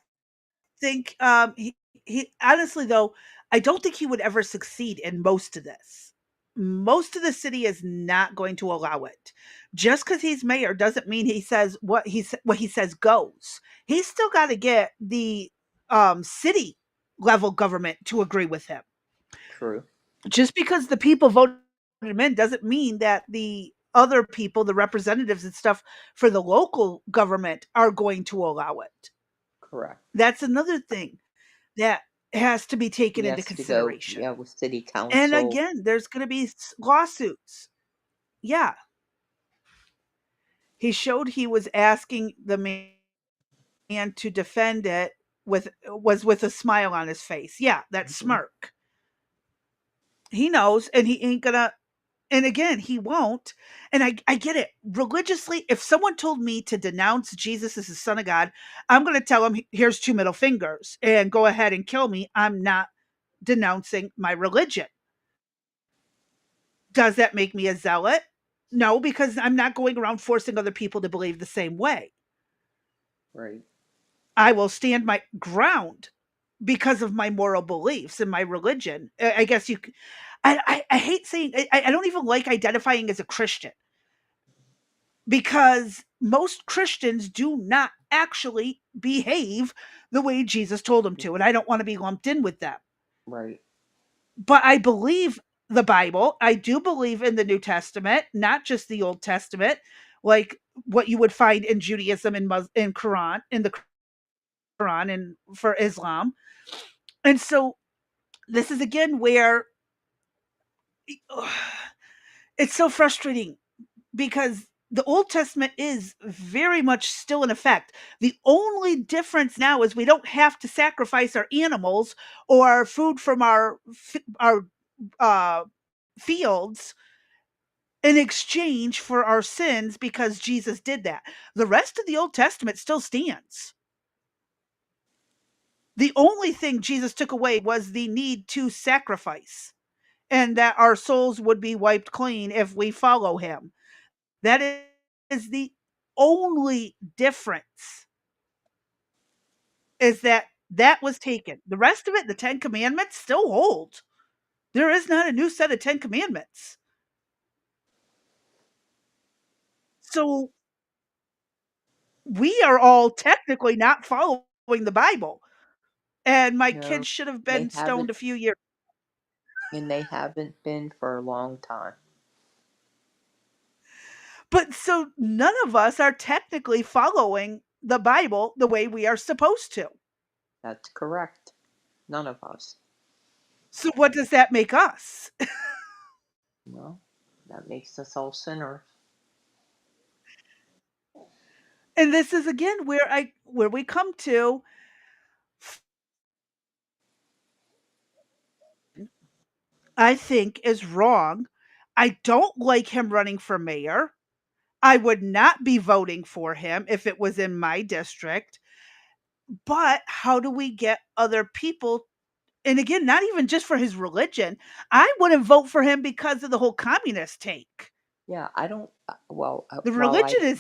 [SPEAKER 1] think he honestly though, I don't think he would ever succeed in most of this. Most of the city is not going to allow it. Just because he's mayor doesn't mean he says what he says goes. He's still got to get the city level government to agree with him.
[SPEAKER 2] true,
[SPEAKER 1] Just because the people voted him in doesn't mean that the other people, the representatives and stuff for the local government are going to allow it.
[SPEAKER 2] correct.
[SPEAKER 1] That's another thing that has to be taken
[SPEAKER 2] He
[SPEAKER 1] into
[SPEAKER 2] has to go,
[SPEAKER 1] consideration.
[SPEAKER 2] yeah, with city
[SPEAKER 1] And
[SPEAKER 2] council.
[SPEAKER 1] again, there's going to be lawsuits. Yeah, he showed he was asking the man to defend it with a smile on his face. Yeah, that smirk.
[SPEAKER 2] Mhm.
[SPEAKER 1] He knows, and he ain't gonna. And again, he won't. And I get it. Religiously, if someone told me to denounce Jesus as the Son of God, I'm going to tell him, here's two middle fingers and go ahead and kill me. I'm not denouncing my religion. Does that make me a zealot? No, because I'm not going around forcing other people to believe the same way.
[SPEAKER 2] Right.
[SPEAKER 1] I will stand my ground because of my moral beliefs and my religion. I guess you. I hate saying. I don't even like identifying as a Christian because most Christians do not actually behave the way Jesus told them to, and I don't want to be lumped in with them.
[SPEAKER 2] Right.
[SPEAKER 1] But I believe the Bible. I do believe in the New Testament, not just the Old Testament, like what you would find in Judaism and in Quran, in the Quran and for Islam. And so this is again where it's so frustrating because the Old Testament is very much still in effect. The only difference now is we don't have to sacrifice our animals or our food from our uh, fields in exchange for our sins because Jesus did that. The rest of the Old Testament still stands. The only thing Jesus took away was the need to sacrifice and that our souls would be wiped clean if we follow him. That is the only difference, is that that was taken. The rest of it, the 10 commandments still hold. There is not a new set of 10 commandments. So we are all technically not following the Bible. And my
[SPEAKER 2] No,
[SPEAKER 1] kids should have
[SPEAKER 2] they
[SPEAKER 1] been
[SPEAKER 2] haven't,
[SPEAKER 1] stoned a few years.
[SPEAKER 2] and they haven't been for a long time.
[SPEAKER 1] But so none of us are technically following the Bible the way we are supposed to.
[SPEAKER 2] That's correct. None of us.
[SPEAKER 1] So what does that make us?
[SPEAKER 2] Well, that makes us all sinners.
[SPEAKER 1] And this is again where we come to, I think is wrong. I don't like him running for mayor. I would not be voting for him if it was in my district. But how do we get other people, and again, not even just for his religion. I wouldn't vote for him because of the whole communist take.
[SPEAKER 2] Yeah, I don't, well,
[SPEAKER 1] The
[SPEAKER 2] while I,
[SPEAKER 1] religion is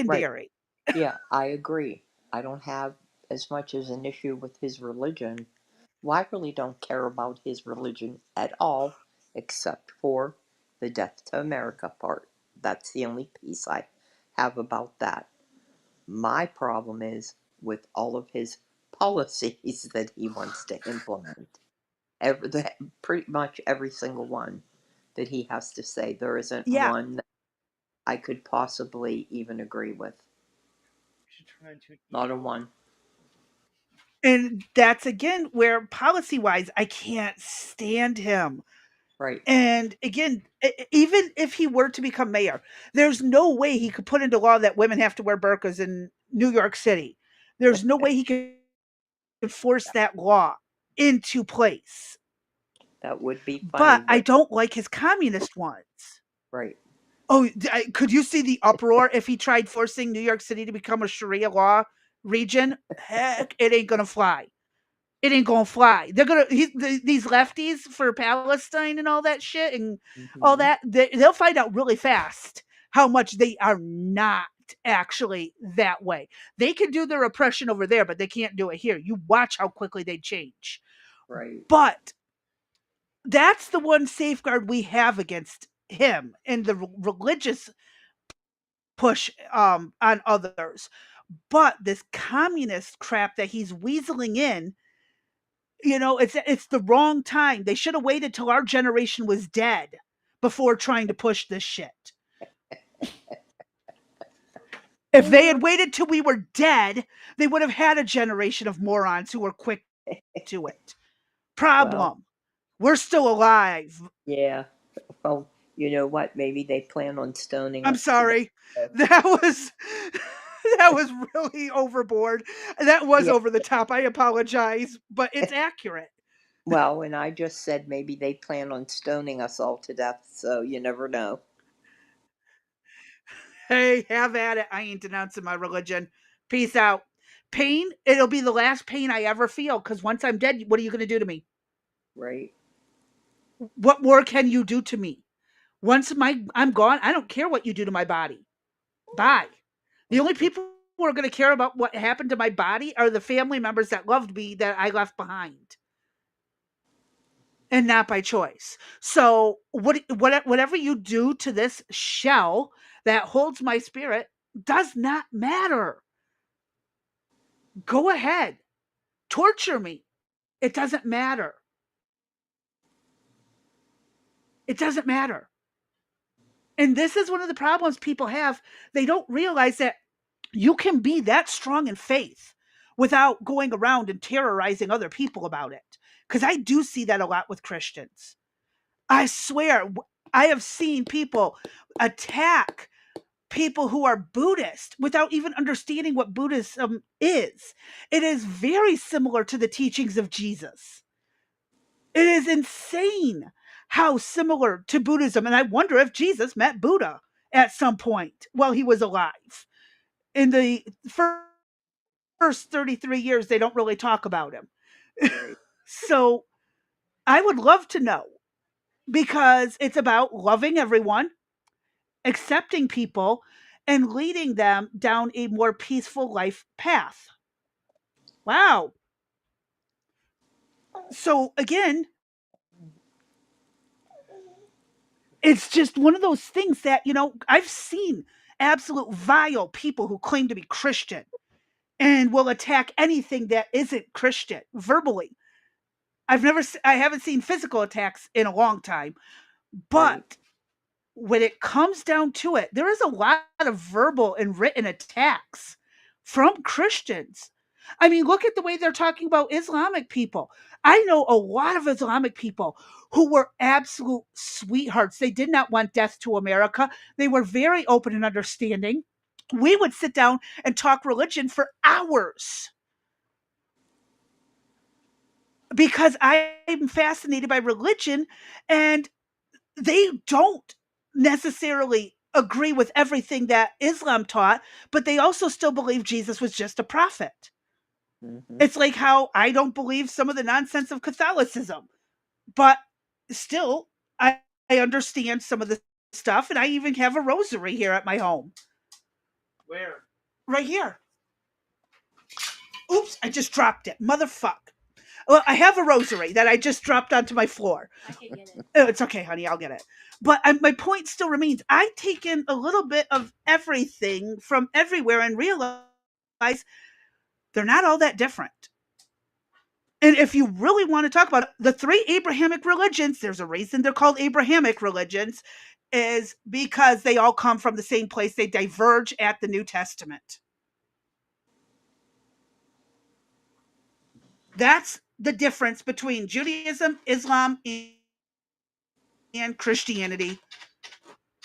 [SPEAKER 2] right,
[SPEAKER 1] secondary.
[SPEAKER 2] yeah, I agree. I don't have as much as an issue with his religion. Well, I really don't care about his religion at all, except for the death to America part. That's the only piece I have about that. My problem is with all of his policies that he wants to implement. Pretty much every single one that he has to say. There isn't
[SPEAKER 1] Yeah.
[SPEAKER 2] one that I could possibly even agree with. Not a one.
[SPEAKER 1] And that's again where policy wise, I can't stand him.
[SPEAKER 2] Right.
[SPEAKER 1] And again, even if he were to become mayor, there's no way he could put into law that women have to wear burqas in New York City. There's no way he could force that law into place.
[SPEAKER 2] That would be funny,
[SPEAKER 1] But I
[SPEAKER 2] but
[SPEAKER 1] don't like his communist ones.
[SPEAKER 2] right.
[SPEAKER 1] Oh, could you see the uproar if he tried forcing New York City to become a Sharia law region? Heck, it ain't gonna fly. It ain't gonna fly. They're gonna these lefties for Palestine and all that shit and all
[SPEAKER 2] Hmm.
[SPEAKER 1] that. They'll find out really fast how much they are not actually that way. They can do their oppression over there, but they can't do it here. You watch how quickly they change.
[SPEAKER 2] Right.
[SPEAKER 1] But that's the one safeguard we have against him and the religious push on others. But this communist crap that he's weaseling in, it's the wrong time. They should have waited till our generation was dead before trying to push this shit. If they had waited till we were dead, they would have had a generation of morons who were quick to it.
[SPEAKER 2] Well,
[SPEAKER 1] Problem. We're still alive.
[SPEAKER 2] yeah. Well, you know what? Maybe they plan on stoning
[SPEAKER 1] I'm
[SPEAKER 2] us to death.
[SPEAKER 1] sorry.
[SPEAKER 2] So,
[SPEAKER 1] That was that was really overboard. That was
[SPEAKER 2] yeah.
[SPEAKER 1] over the top. I apologize, but it's accurate.
[SPEAKER 2] Well, and I just said maybe they plan on stoning us all to death, so you never know.
[SPEAKER 1] Hey, have at it. I ain't denouncing my religion. Peace out. Pain, it'll be the last pain I ever feel because once I'm dead, what are you going to do to me?
[SPEAKER 2] Right.
[SPEAKER 1] What more can you do to me? Once I'm gone, I don't care what you do to my body. Bye. The only people who are going to care about what happened to my body are the family members that loved me that I left behind and not by choice. So whatever you do to this shell that holds my spirit does not matter. Go ahead. Torture me. It doesn't matter. It doesn't matter. And this is one of the problems people have. They don't realize that you can be that strong in faith without going around and terrorizing other people about it. Because I do see that a lot with Christians. I swear, I have seen people attack people who are Buddhist without even understanding what Buddhism is. It is very similar to the teachings of Jesus. It is insane how similar to Buddhism. And I wonder if Jesus met Buddha at some point while he was alive. In the first 33 years, they don't really talk about him.
[SPEAKER 2] Right.
[SPEAKER 1] So I would love to know because it's about loving everyone, accepting people, and leading them down a more peaceful life path. Wow. So again, it's just one of those things that, I've seen absolute vile people who claim to be Christian and will attack anything that isn't Christian verbally. I haven't seen physical attacks in a long time,
[SPEAKER 2] Right.
[SPEAKER 1] but when it comes down to it, there is a lot of verbal and written attacks from Christians. I mean, look at the way they're talking about Islamic people. I know a lot of Islamic people who were absolute sweethearts. They did not want death to America. They were very open and understanding. We would sit down and talk religion for hours because I'm fascinated by religion, and they don't necessarily agree with everything that Islam taught, but they also still believe Jesus was just a prophet.
[SPEAKER 2] Mm-hmm.
[SPEAKER 1] It's like how I don't believe some of the nonsense of Catholicism, but still I understand some of the stuff, and I even have a rosary here at my home.
[SPEAKER 5] Where?
[SPEAKER 1] Right here. Oops, I just dropped it. Motherfuck. Well, I have a rosary that I just dropped onto my floor.
[SPEAKER 6] I can get it.
[SPEAKER 1] Oh, it's okay, honey. I'll get it. But my point still remains. I take in a little bit of everything from everywhere and realize they're not all that different. And if you really want to talk about it, the three Abrahamic religions, there's a reason they're called Abrahamic religions, is because they all come from the same place. They diverge at the New Testament. That's the difference between Judaism, Islam, and Christianity,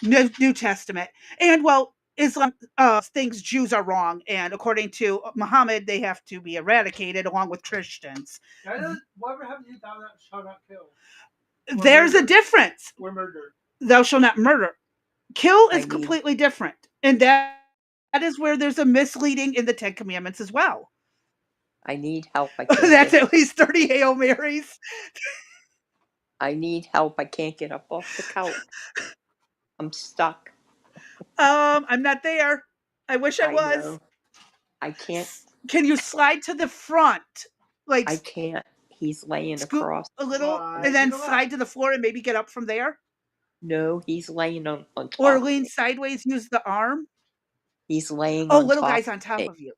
[SPEAKER 1] New Testament. And well, Islam thinks Jews are wrong, and according to Muhammad, they have to be eradicated along with Christians.
[SPEAKER 5] Whatever happened to thou shalt not kill?
[SPEAKER 1] There's a difference.
[SPEAKER 5] We're murder.
[SPEAKER 1] Thou shalt not murder. Kill
[SPEAKER 2] I
[SPEAKER 1] is
[SPEAKER 2] need
[SPEAKER 1] completely different, and that is where there's a misleading in the Ten Commandments as well.
[SPEAKER 2] I need help. I can't
[SPEAKER 1] That's
[SPEAKER 2] get
[SPEAKER 1] at least 30 Hail Marys.
[SPEAKER 2] I need help. I can't get up off the couch. I'm stuck.
[SPEAKER 1] I'm not there. I wish I
[SPEAKER 2] I
[SPEAKER 1] was.
[SPEAKER 2] know. I can't.
[SPEAKER 1] Can you slide to the front? Like
[SPEAKER 2] I can't. He's laying
[SPEAKER 1] scoot
[SPEAKER 2] across.
[SPEAKER 1] a little
[SPEAKER 5] Slide
[SPEAKER 1] and then
[SPEAKER 5] to the
[SPEAKER 1] slide
[SPEAKER 5] left.
[SPEAKER 1] to the floor and maybe get up from there?
[SPEAKER 2] No, he's laying on
[SPEAKER 1] Or
[SPEAKER 2] top of
[SPEAKER 1] lean
[SPEAKER 2] me.
[SPEAKER 1] sideways, use the arm?
[SPEAKER 2] He's laying
[SPEAKER 1] Oh,
[SPEAKER 2] on
[SPEAKER 1] little
[SPEAKER 2] top
[SPEAKER 1] guy's on
[SPEAKER 2] of
[SPEAKER 1] top
[SPEAKER 2] me.
[SPEAKER 1] of you.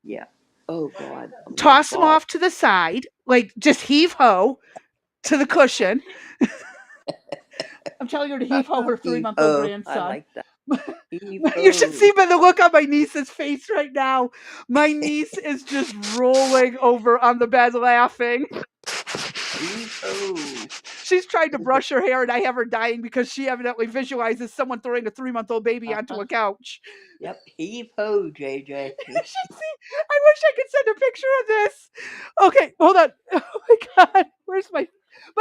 [SPEAKER 2] Yeah. Oh God, I'm gonna
[SPEAKER 1] Toss him
[SPEAKER 2] fall.
[SPEAKER 1] off to the side, like just heave ho to the cushion. I'm telling her to heave ho her
[SPEAKER 2] Heave
[SPEAKER 1] 3-month-old
[SPEAKER 2] ho. I
[SPEAKER 1] grandson.
[SPEAKER 2] like that. Heave
[SPEAKER 1] You should
[SPEAKER 2] ho.
[SPEAKER 1] see by the look on my niece's face right now. My niece is just rolling over on the bed laughing.
[SPEAKER 2] Heave ho.
[SPEAKER 1] She's trying to brush her hair, and I have her dying because she evidently visualizes someone throwing a 3-month-old baby onto
[SPEAKER 2] Uh-huh.
[SPEAKER 1] a couch.
[SPEAKER 2] Yep. Heave ho, JJ.
[SPEAKER 1] You should see. I wish I could send a picture of this. Okay, hold on. Oh my god, where's my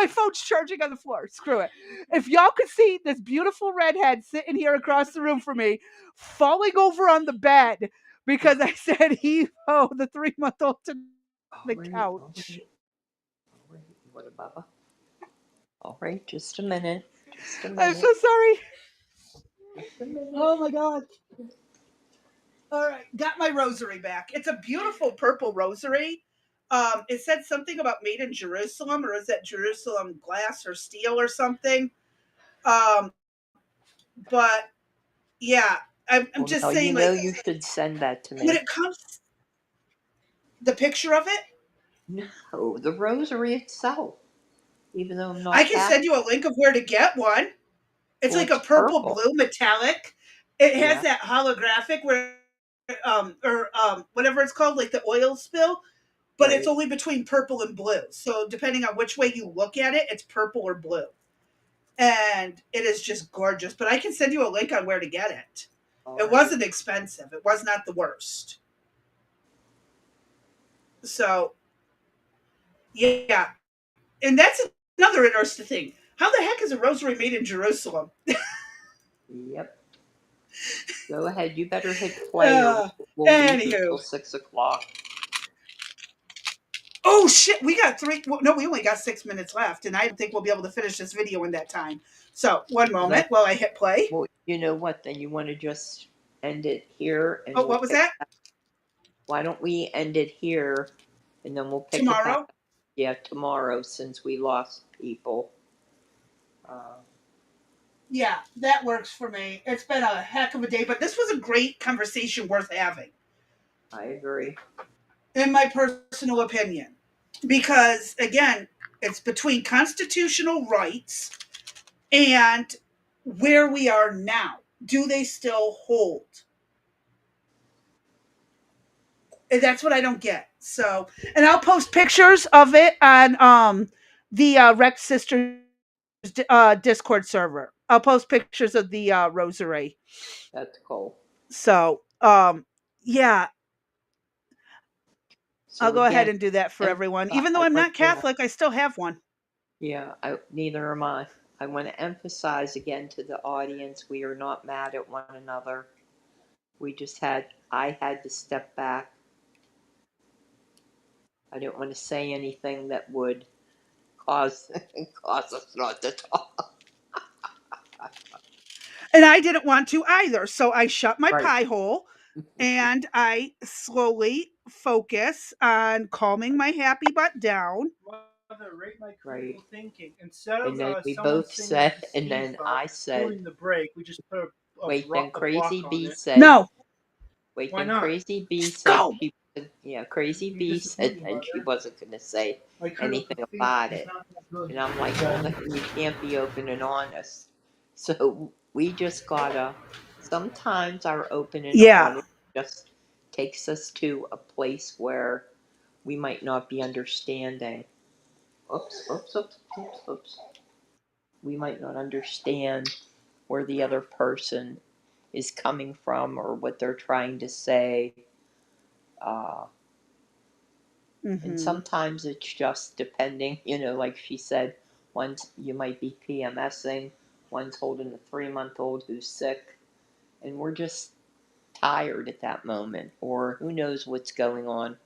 [SPEAKER 1] phone's charging on the floor. Screw it. If y'all could see this beautiful redhead sitting here across the room from me, falling over on the bed because I said he the 3-month-old to
[SPEAKER 2] All
[SPEAKER 1] the
[SPEAKER 2] right. All
[SPEAKER 1] couch.
[SPEAKER 2] right. All right. What a baba. All right. Just a minute. Just a
[SPEAKER 1] I'm
[SPEAKER 2] minute.
[SPEAKER 1] so sorry.
[SPEAKER 2] Just a minute.
[SPEAKER 1] Oh my god. All right, got my rosary back. It's a beautiful purple rosary. It said something about made in Jerusalem, or is that Jerusalem glass or steel or something? Um, but yeah, I'm
[SPEAKER 2] Well,
[SPEAKER 1] just
[SPEAKER 2] now you
[SPEAKER 1] saying,
[SPEAKER 2] know
[SPEAKER 1] like,
[SPEAKER 2] you should send that to
[SPEAKER 1] when
[SPEAKER 2] me.
[SPEAKER 1] it comes the picture of it,
[SPEAKER 2] No, the rosary itself. even though I'm
[SPEAKER 1] I
[SPEAKER 2] not
[SPEAKER 1] can
[SPEAKER 2] Catholic.
[SPEAKER 1] send you a link of where to get one. It's
[SPEAKER 2] Well,
[SPEAKER 1] like a
[SPEAKER 2] it's
[SPEAKER 1] purple
[SPEAKER 2] purple.
[SPEAKER 1] blue metallic. It has
[SPEAKER 2] Yeah,
[SPEAKER 1] that holographic where whatever it's called, like the oil spill, but it's only
[SPEAKER 2] right.
[SPEAKER 1] between purple and blue. So depending on which way you look at it, it's purple or blue. And it is just gorgeous. But I can send you a link on where to get it.
[SPEAKER 2] All
[SPEAKER 1] It
[SPEAKER 2] right.
[SPEAKER 1] wasn't expensive. It was not the worst. So yeah, and that's another interesting thing. How the heck is a rosary made in Jerusalem?
[SPEAKER 2] Yep. Go ahead. You better hit play, or
[SPEAKER 1] Uh,
[SPEAKER 2] we'll leave
[SPEAKER 1] Anywho,
[SPEAKER 2] until 6 o'clock.
[SPEAKER 1] oh shit, we got three. Well, no, we only got 6 minutes left, and I don't think we'll be able to finish this video in that time. So, one
[SPEAKER 2] Well, then,
[SPEAKER 1] moment while I hit play.
[SPEAKER 2] well, you know what? Then you want to just end it here, and
[SPEAKER 1] Oh,
[SPEAKER 2] we'll
[SPEAKER 1] what was
[SPEAKER 2] pick.
[SPEAKER 1] that?
[SPEAKER 2] Why don't we end it here, and then we'll pick it back
[SPEAKER 1] Tomorrow?
[SPEAKER 2] up? Yeah, tomorrow, since we lost people. Uh,
[SPEAKER 1] Yeah, that works for me. It's been a heck of a day, but this was a great conversation worth having,
[SPEAKER 2] I agree.
[SPEAKER 1] in my personal opinion. Because, again, it's between constitutional rights and where we are now. Do they still hold? And that's what I don't get. So, and I'll post pictures of it on the Rex Sisters Discord server. I'll post pictures of the rosary.
[SPEAKER 2] That's cool.
[SPEAKER 1] So, yeah, I'll
[SPEAKER 2] So
[SPEAKER 1] go ahead
[SPEAKER 2] again,
[SPEAKER 1] and do that for everyone.
[SPEAKER 2] emphasize.
[SPEAKER 1] Even though
[SPEAKER 2] I
[SPEAKER 1] I'm
[SPEAKER 2] want
[SPEAKER 1] not
[SPEAKER 2] to.
[SPEAKER 1] Catholic, I still have one.
[SPEAKER 2] Yeah, neither am I. I want to emphasize again to the audience: we are not mad at one another. We just had. I had to step back. I didn't want to say anything that would cause cause us not to talk.
[SPEAKER 1] And I didn't want to either. So I shut my
[SPEAKER 2] Right.
[SPEAKER 1] pie hole and I slowly focus on calming my happy butt down.
[SPEAKER 4] Mother, rate my
[SPEAKER 2] Right.
[SPEAKER 4] critical thinking. Instead of
[SPEAKER 2] And then we
[SPEAKER 4] someone
[SPEAKER 2] both
[SPEAKER 4] singing at
[SPEAKER 2] said,
[SPEAKER 4] the
[SPEAKER 2] and
[SPEAKER 4] speed
[SPEAKER 2] then
[SPEAKER 4] bump
[SPEAKER 2] I said,
[SPEAKER 4] during the break, we just put
[SPEAKER 2] wait, then
[SPEAKER 4] a block
[SPEAKER 2] Crazy
[SPEAKER 4] on
[SPEAKER 2] B
[SPEAKER 4] it.
[SPEAKER 2] said,
[SPEAKER 1] No,
[SPEAKER 2] wait,
[SPEAKER 4] Why
[SPEAKER 2] then
[SPEAKER 4] not?
[SPEAKER 2] Crazy B
[SPEAKER 1] just
[SPEAKER 2] said
[SPEAKER 1] go.
[SPEAKER 2] she, yeah, Crazy
[SPEAKER 4] You
[SPEAKER 2] B said
[SPEAKER 4] disappoint me,
[SPEAKER 2] then she
[SPEAKER 4] Mother.
[SPEAKER 2] wasn't going to say
[SPEAKER 4] My critical
[SPEAKER 2] anything
[SPEAKER 4] thinking
[SPEAKER 2] about
[SPEAKER 4] is
[SPEAKER 2] it.
[SPEAKER 4] not that good.
[SPEAKER 2] And I'm like, well, then you can't be open and honest. So we just gotta, sometimes our open and
[SPEAKER 1] Yeah.
[SPEAKER 2] honest just takes us to a place where we might not be understanding. Oops, oops, oops, oops, oops. We might not understand where the other person is coming from or what they're trying to say. Uh, and
[SPEAKER 1] Hmm.
[SPEAKER 2] sometimes it's just depending, like she said, one's you might be PMSing, one's holding a 3 month old who's sick, and we're just tired at that moment, or who knows what's going on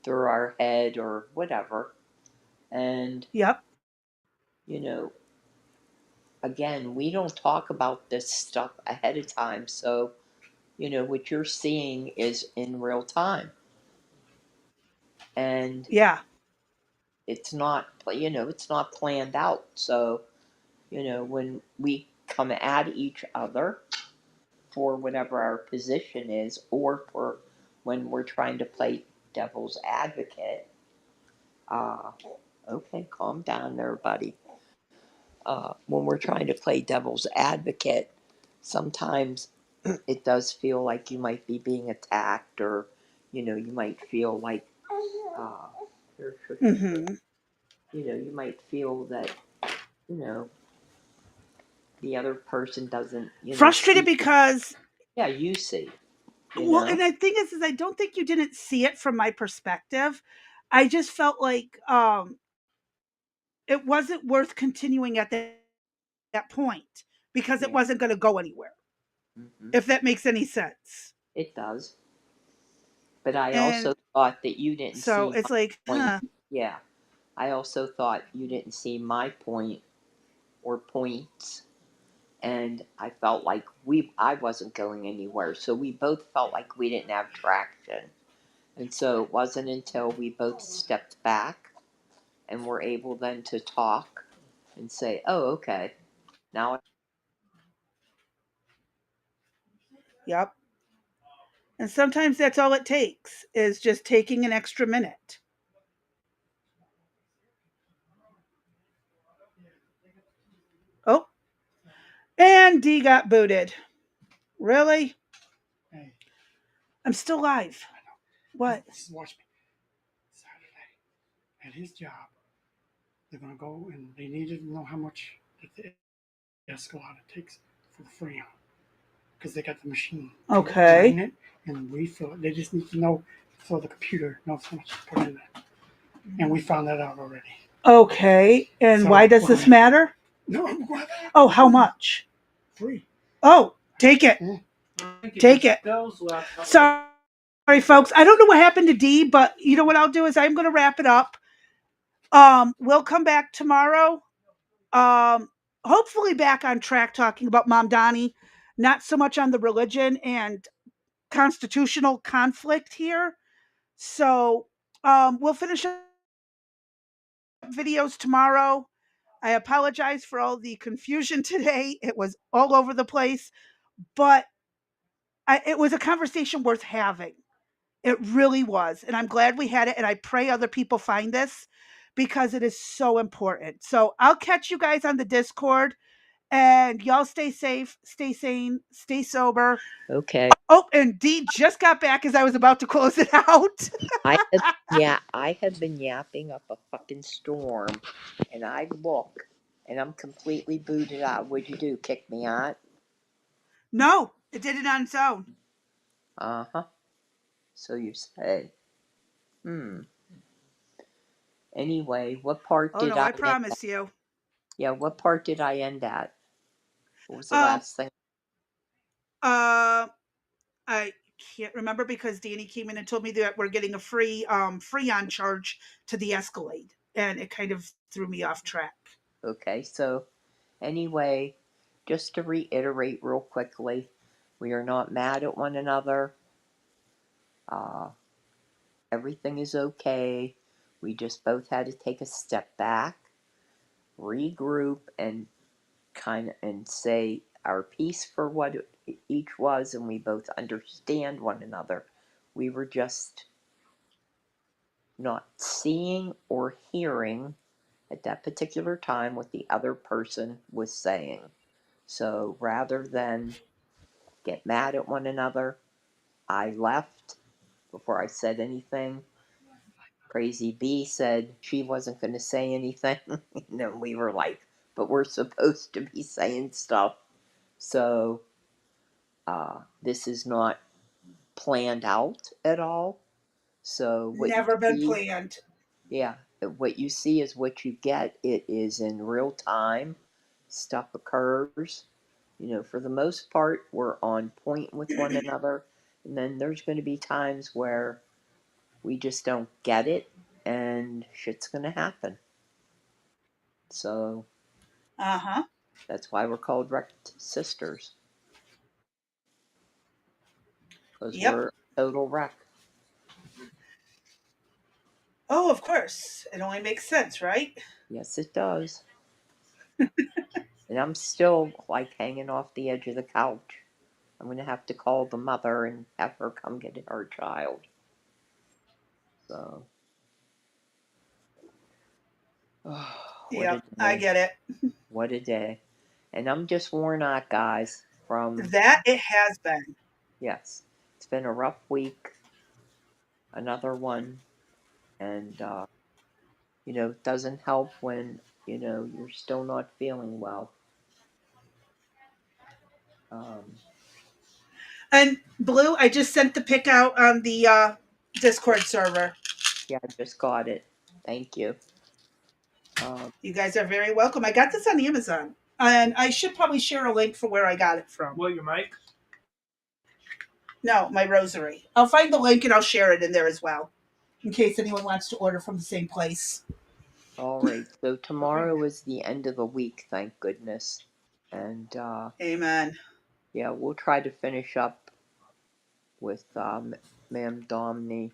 [SPEAKER 2] through our head or whatever. And,
[SPEAKER 1] Yep.
[SPEAKER 2] you know, again, we don't talk about this stuff ahead of time. So, what you're seeing is in real time. And
[SPEAKER 1] Yeah.
[SPEAKER 2] it's not planned out. So, when we come at each other for whatever our position is, or for when we're trying to play devil's advocate, uh, okay, calm down there, buddy. When we're trying to play devil's advocate, sometimes it does feel like you might be being attacked, or, you might feel like, uh, here, sure, sure, sure.
[SPEAKER 1] Hmm.
[SPEAKER 2] You might feel that, you know, the other person doesn't,
[SPEAKER 1] Frustrated
[SPEAKER 2] see.
[SPEAKER 1] because,
[SPEAKER 2] Yeah, you see, you
[SPEAKER 1] well,
[SPEAKER 2] know.
[SPEAKER 1] and the thing is I don't think you didn't see it from my perspective. I just felt like it wasn't worth continuing at that point because it
[SPEAKER 2] Yeah.
[SPEAKER 1] wasn't going to go anywhere.
[SPEAKER 2] Hmm.
[SPEAKER 1] If that makes any sense.
[SPEAKER 2] It does. But I
[SPEAKER 1] And
[SPEAKER 2] also thought that you didn't
[SPEAKER 1] so
[SPEAKER 2] see
[SPEAKER 1] it's
[SPEAKER 2] my
[SPEAKER 1] like,
[SPEAKER 2] point. Yeah. I also thought you didn't see my point or points, and I felt like I wasn't going anywhere. So we both felt like we didn't have traction. And so it wasn't until we both stepped back and were able then to talk and say, "Oh, okay. Now
[SPEAKER 1] yep. And sometimes that's all it takes is just taking an extra minute. And D got booted. Really?
[SPEAKER 4] Hey,
[SPEAKER 1] I'm still live.
[SPEAKER 4] I know.
[SPEAKER 1] What?
[SPEAKER 4] Watch me. Saturday at his job, they're gonna go and they need to know how much the Escalade takes for the Freon because they got the machine to drain
[SPEAKER 1] Okay.
[SPEAKER 4] it and refill it. They just need to know so the computer knows how much to put in it. And we found that out already.
[SPEAKER 1] Okay. And
[SPEAKER 4] So
[SPEAKER 1] why does
[SPEAKER 4] we're
[SPEAKER 1] this
[SPEAKER 4] gonna.
[SPEAKER 1] matter?
[SPEAKER 4] No, I'm glad.
[SPEAKER 1] Oh, how much?
[SPEAKER 4] Free.
[SPEAKER 1] Oh, take it.
[SPEAKER 4] Yeah.
[SPEAKER 1] Take it. Sorry, folks. I don't know what happened to D, but you know what I'll do is I'm going to wrap it up. We'll come back tomorrow. Hopefully back on track talking about Mom Donnie, not so much on the religion and constitutional conflict here. So we'll finish up videos tomorrow. I apologize for all the confusion today. It was all over the place, but it was a conversation worth having. It really was. And I'm glad we had it. And I pray other people find this because it is so important. So I'll catch you guys on the Discord and y'all stay safe, stay sane, stay sober.
[SPEAKER 2] Okay.
[SPEAKER 1] Oh, and D just got back as I was about to close it out.
[SPEAKER 2] I have been yapping up a fucking storm, and I look, and I'm completely booted out. What'd you do? Kick me out?
[SPEAKER 1] No, it did it on its own.
[SPEAKER 2] Uh huh. So you say. Hmm. Anyway, what part
[SPEAKER 1] Oh
[SPEAKER 2] did
[SPEAKER 1] no,
[SPEAKER 2] I
[SPEAKER 1] I
[SPEAKER 2] end at?
[SPEAKER 1] promise you.
[SPEAKER 2] Yeah, what part did I end at? What was the
[SPEAKER 1] Um,
[SPEAKER 2] last thing?
[SPEAKER 1] uh, I can't remember because Danny came in and told me that we're getting a free on charge to the Escalade, and it kind of threw me off track.
[SPEAKER 2] Okay, so anyway, just to reiterate real quickly, we are not mad at one another. Uh, everything is okay. We just both had to take a step back, regroup, and say our piece for what each was, and we both understand one another. We were just not seeing or hearing at that particular time what the other person was saying. So rather than get mad at one another, I left before I said anything. Crazy B said she wasn't going to say anything. And then we were like, but we're supposed to be saying stuff. So this is not planned out at all. So what you
[SPEAKER 1] Never been
[SPEAKER 2] see,
[SPEAKER 1] planned.
[SPEAKER 2] yeah, what you see is what you get. It is in real time. Stuff occurs. For the most part, we're on point with one another. And then there's going to be times where we just don't get it and shit's going to happen. So
[SPEAKER 1] Uh huh.
[SPEAKER 2] that's why we're called wrecked sisters, because
[SPEAKER 1] Yep.
[SPEAKER 2] we're a total wreck.
[SPEAKER 1] Oh, of course. It only makes sense, right?
[SPEAKER 2] Yes, it does. And I'm still like hanging off the edge of the couch. I'm going to have to call the mother and have her come get her child. So, oh, what a
[SPEAKER 1] Yep. I
[SPEAKER 2] day.
[SPEAKER 1] get it.
[SPEAKER 2] What a day. And I'm just worn out, guys, from,
[SPEAKER 1] That it has been.
[SPEAKER 2] yes, it's been a rough week, another one. And, it doesn't help when, you're still not feeling well. Um,
[SPEAKER 1] And Blue, I just sent the pic out on the Discord server.
[SPEAKER 2] yeah, I just got it. Thank you. Um,
[SPEAKER 1] You guys are very welcome. I got this on Amazon. And I should probably share a link for where I got it from.
[SPEAKER 5] Well, your mic?
[SPEAKER 1] No, my rosary. I'll find the link and I'll share it in there as well, in case anyone wants to order from the same place.
[SPEAKER 2] all right. So
[SPEAKER 5] Okay.
[SPEAKER 2] tomorrow is the end of the week, thank goodness. And,
[SPEAKER 1] Amen.
[SPEAKER 2] yeah, we'll try to finish up with Ma'am Domney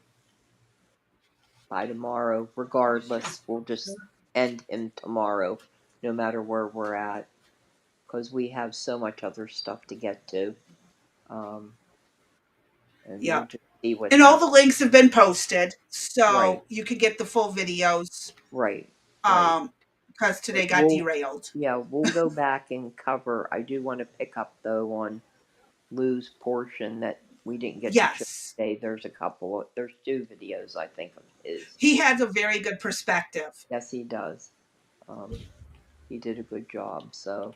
[SPEAKER 2] by tomorrow. Regardless, we'll just end him tomorrow, no matter where we're at, because we have so much other stuff to get to. Um, and we'll
[SPEAKER 1] Yeah.
[SPEAKER 2] just see what
[SPEAKER 1] And all
[SPEAKER 2] happens.
[SPEAKER 1] the links have been posted,
[SPEAKER 2] Right,
[SPEAKER 1] so you can get the full videos.
[SPEAKER 2] right, right.
[SPEAKER 1] Um, because today got
[SPEAKER 2] We'll
[SPEAKER 1] derailed.
[SPEAKER 2] yeah, we'll go back and cover. I do want to pick up though on Lou's portion that we didn't get to show
[SPEAKER 1] Yes.
[SPEAKER 2] today. There's two videos I think of his.
[SPEAKER 1] He has a very good perspective.
[SPEAKER 2] Yes, he does. Um, he did a good job. So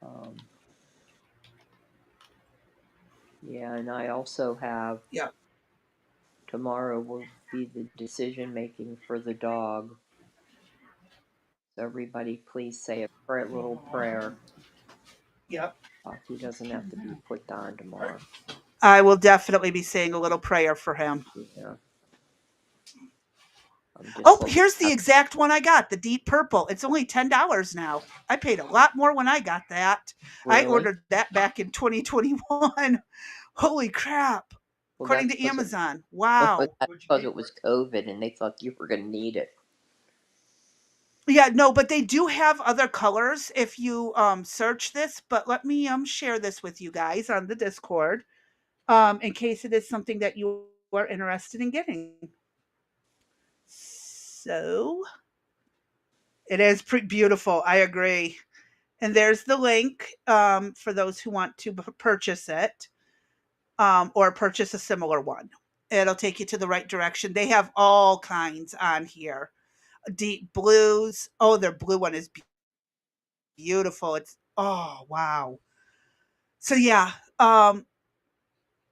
[SPEAKER 2] um, yeah, and I also have
[SPEAKER 1] Yep.
[SPEAKER 2] tomorrow will be the decision making for the dog. So everybody, please say a little prayer.
[SPEAKER 1] Yep.
[SPEAKER 2] He doesn't have to be put down tomorrow.
[SPEAKER 1] I will definitely be saying a little prayer for him.
[SPEAKER 2] Yeah, I'm just
[SPEAKER 1] Oh,
[SPEAKER 2] looking
[SPEAKER 1] here's the
[SPEAKER 2] at.
[SPEAKER 1] exact one I got, the deep purple. It's only $10 now. I paid a lot more when I got that. I
[SPEAKER 2] Really?
[SPEAKER 1] ordered that back in 2021. Holy crap.
[SPEAKER 2] Well,
[SPEAKER 1] According
[SPEAKER 2] that's
[SPEAKER 1] to
[SPEAKER 2] because it,
[SPEAKER 1] Amazon. Wow.
[SPEAKER 2] that's because it was COVID and they thought you were going to need it.
[SPEAKER 1] Yeah, no, but they do have other colors if you search this, but let me share this with you guys on the Discord in case it is something that you are interested in getting. So, it is pretty beautiful. I agree. And there's the link for those who want to purchase it or purchase a similar one. It'll take you to the right direction. They have all kinds on here. Deep blues. Oh, their blue one is beautiful. It's oh wow. So yeah,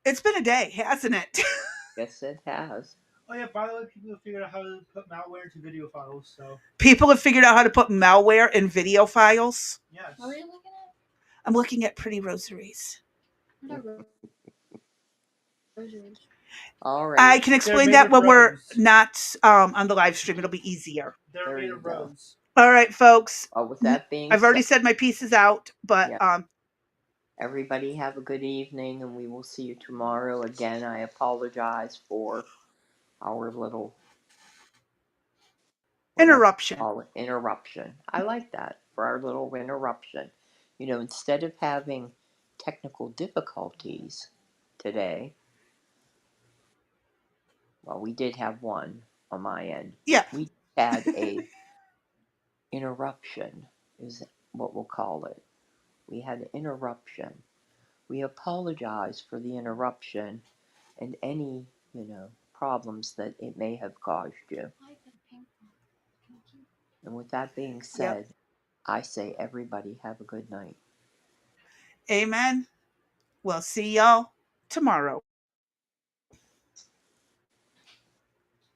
[SPEAKER 1] it's been a day, hasn't it?
[SPEAKER 2] Yes, it has.
[SPEAKER 4] Oh yeah, by the way, people have figured out how to put malware into video files. So
[SPEAKER 1] People have figured out how to put malware in video files.
[SPEAKER 4] yes.
[SPEAKER 6] What were you looking at?
[SPEAKER 1] I'm looking at pretty rosaries.
[SPEAKER 6] What are rosaries?
[SPEAKER 2] All
[SPEAKER 1] I
[SPEAKER 2] right.
[SPEAKER 1] can
[SPEAKER 4] They're
[SPEAKER 1] explain
[SPEAKER 4] made
[SPEAKER 1] that
[SPEAKER 4] of
[SPEAKER 1] when we're
[SPEAKER 4] rose.
[SPEAKER 1] not on the live stream. It'll be easier.
[SPEAKER 4] They're
[SPEAKER 2] There
[SPEAKER 4] made
[SPEAKER 2] you
[SPEAKER 4] of
[SPEAKER 2] go.
[SPEAKER 4] rose.
[SPEAKER 1] All right, folks.
[SPEAKER 2] With that being
[SPEAKER 1] I've already
[SPEAKER 2] said,
[SPEAKER 1] said my pieces out, but
[SPEAKER 2] yeah, everybody have a good evening and we will see you tomorrow. Again, I apologize for our little, whatever you
[SPEAKER 1] interruption.
[SPEAKER 2] call it, interruption. I like that for our little interruption. Instead of having technical difficulties today, well, we did have one on my end.
[SPEAKER 1] Yeah.
[SPEAKER 2] We had a interruption, is what we'll call it. We had an interruption. We apologize for the interruption and any, problems that it may have caused you. And with that being
[SPEAKER 1] Yep.
[SPEAKER 2] said, I say everybody have a good night.
[SPEAKER 1] Amen. We'll see y'all tomorrow.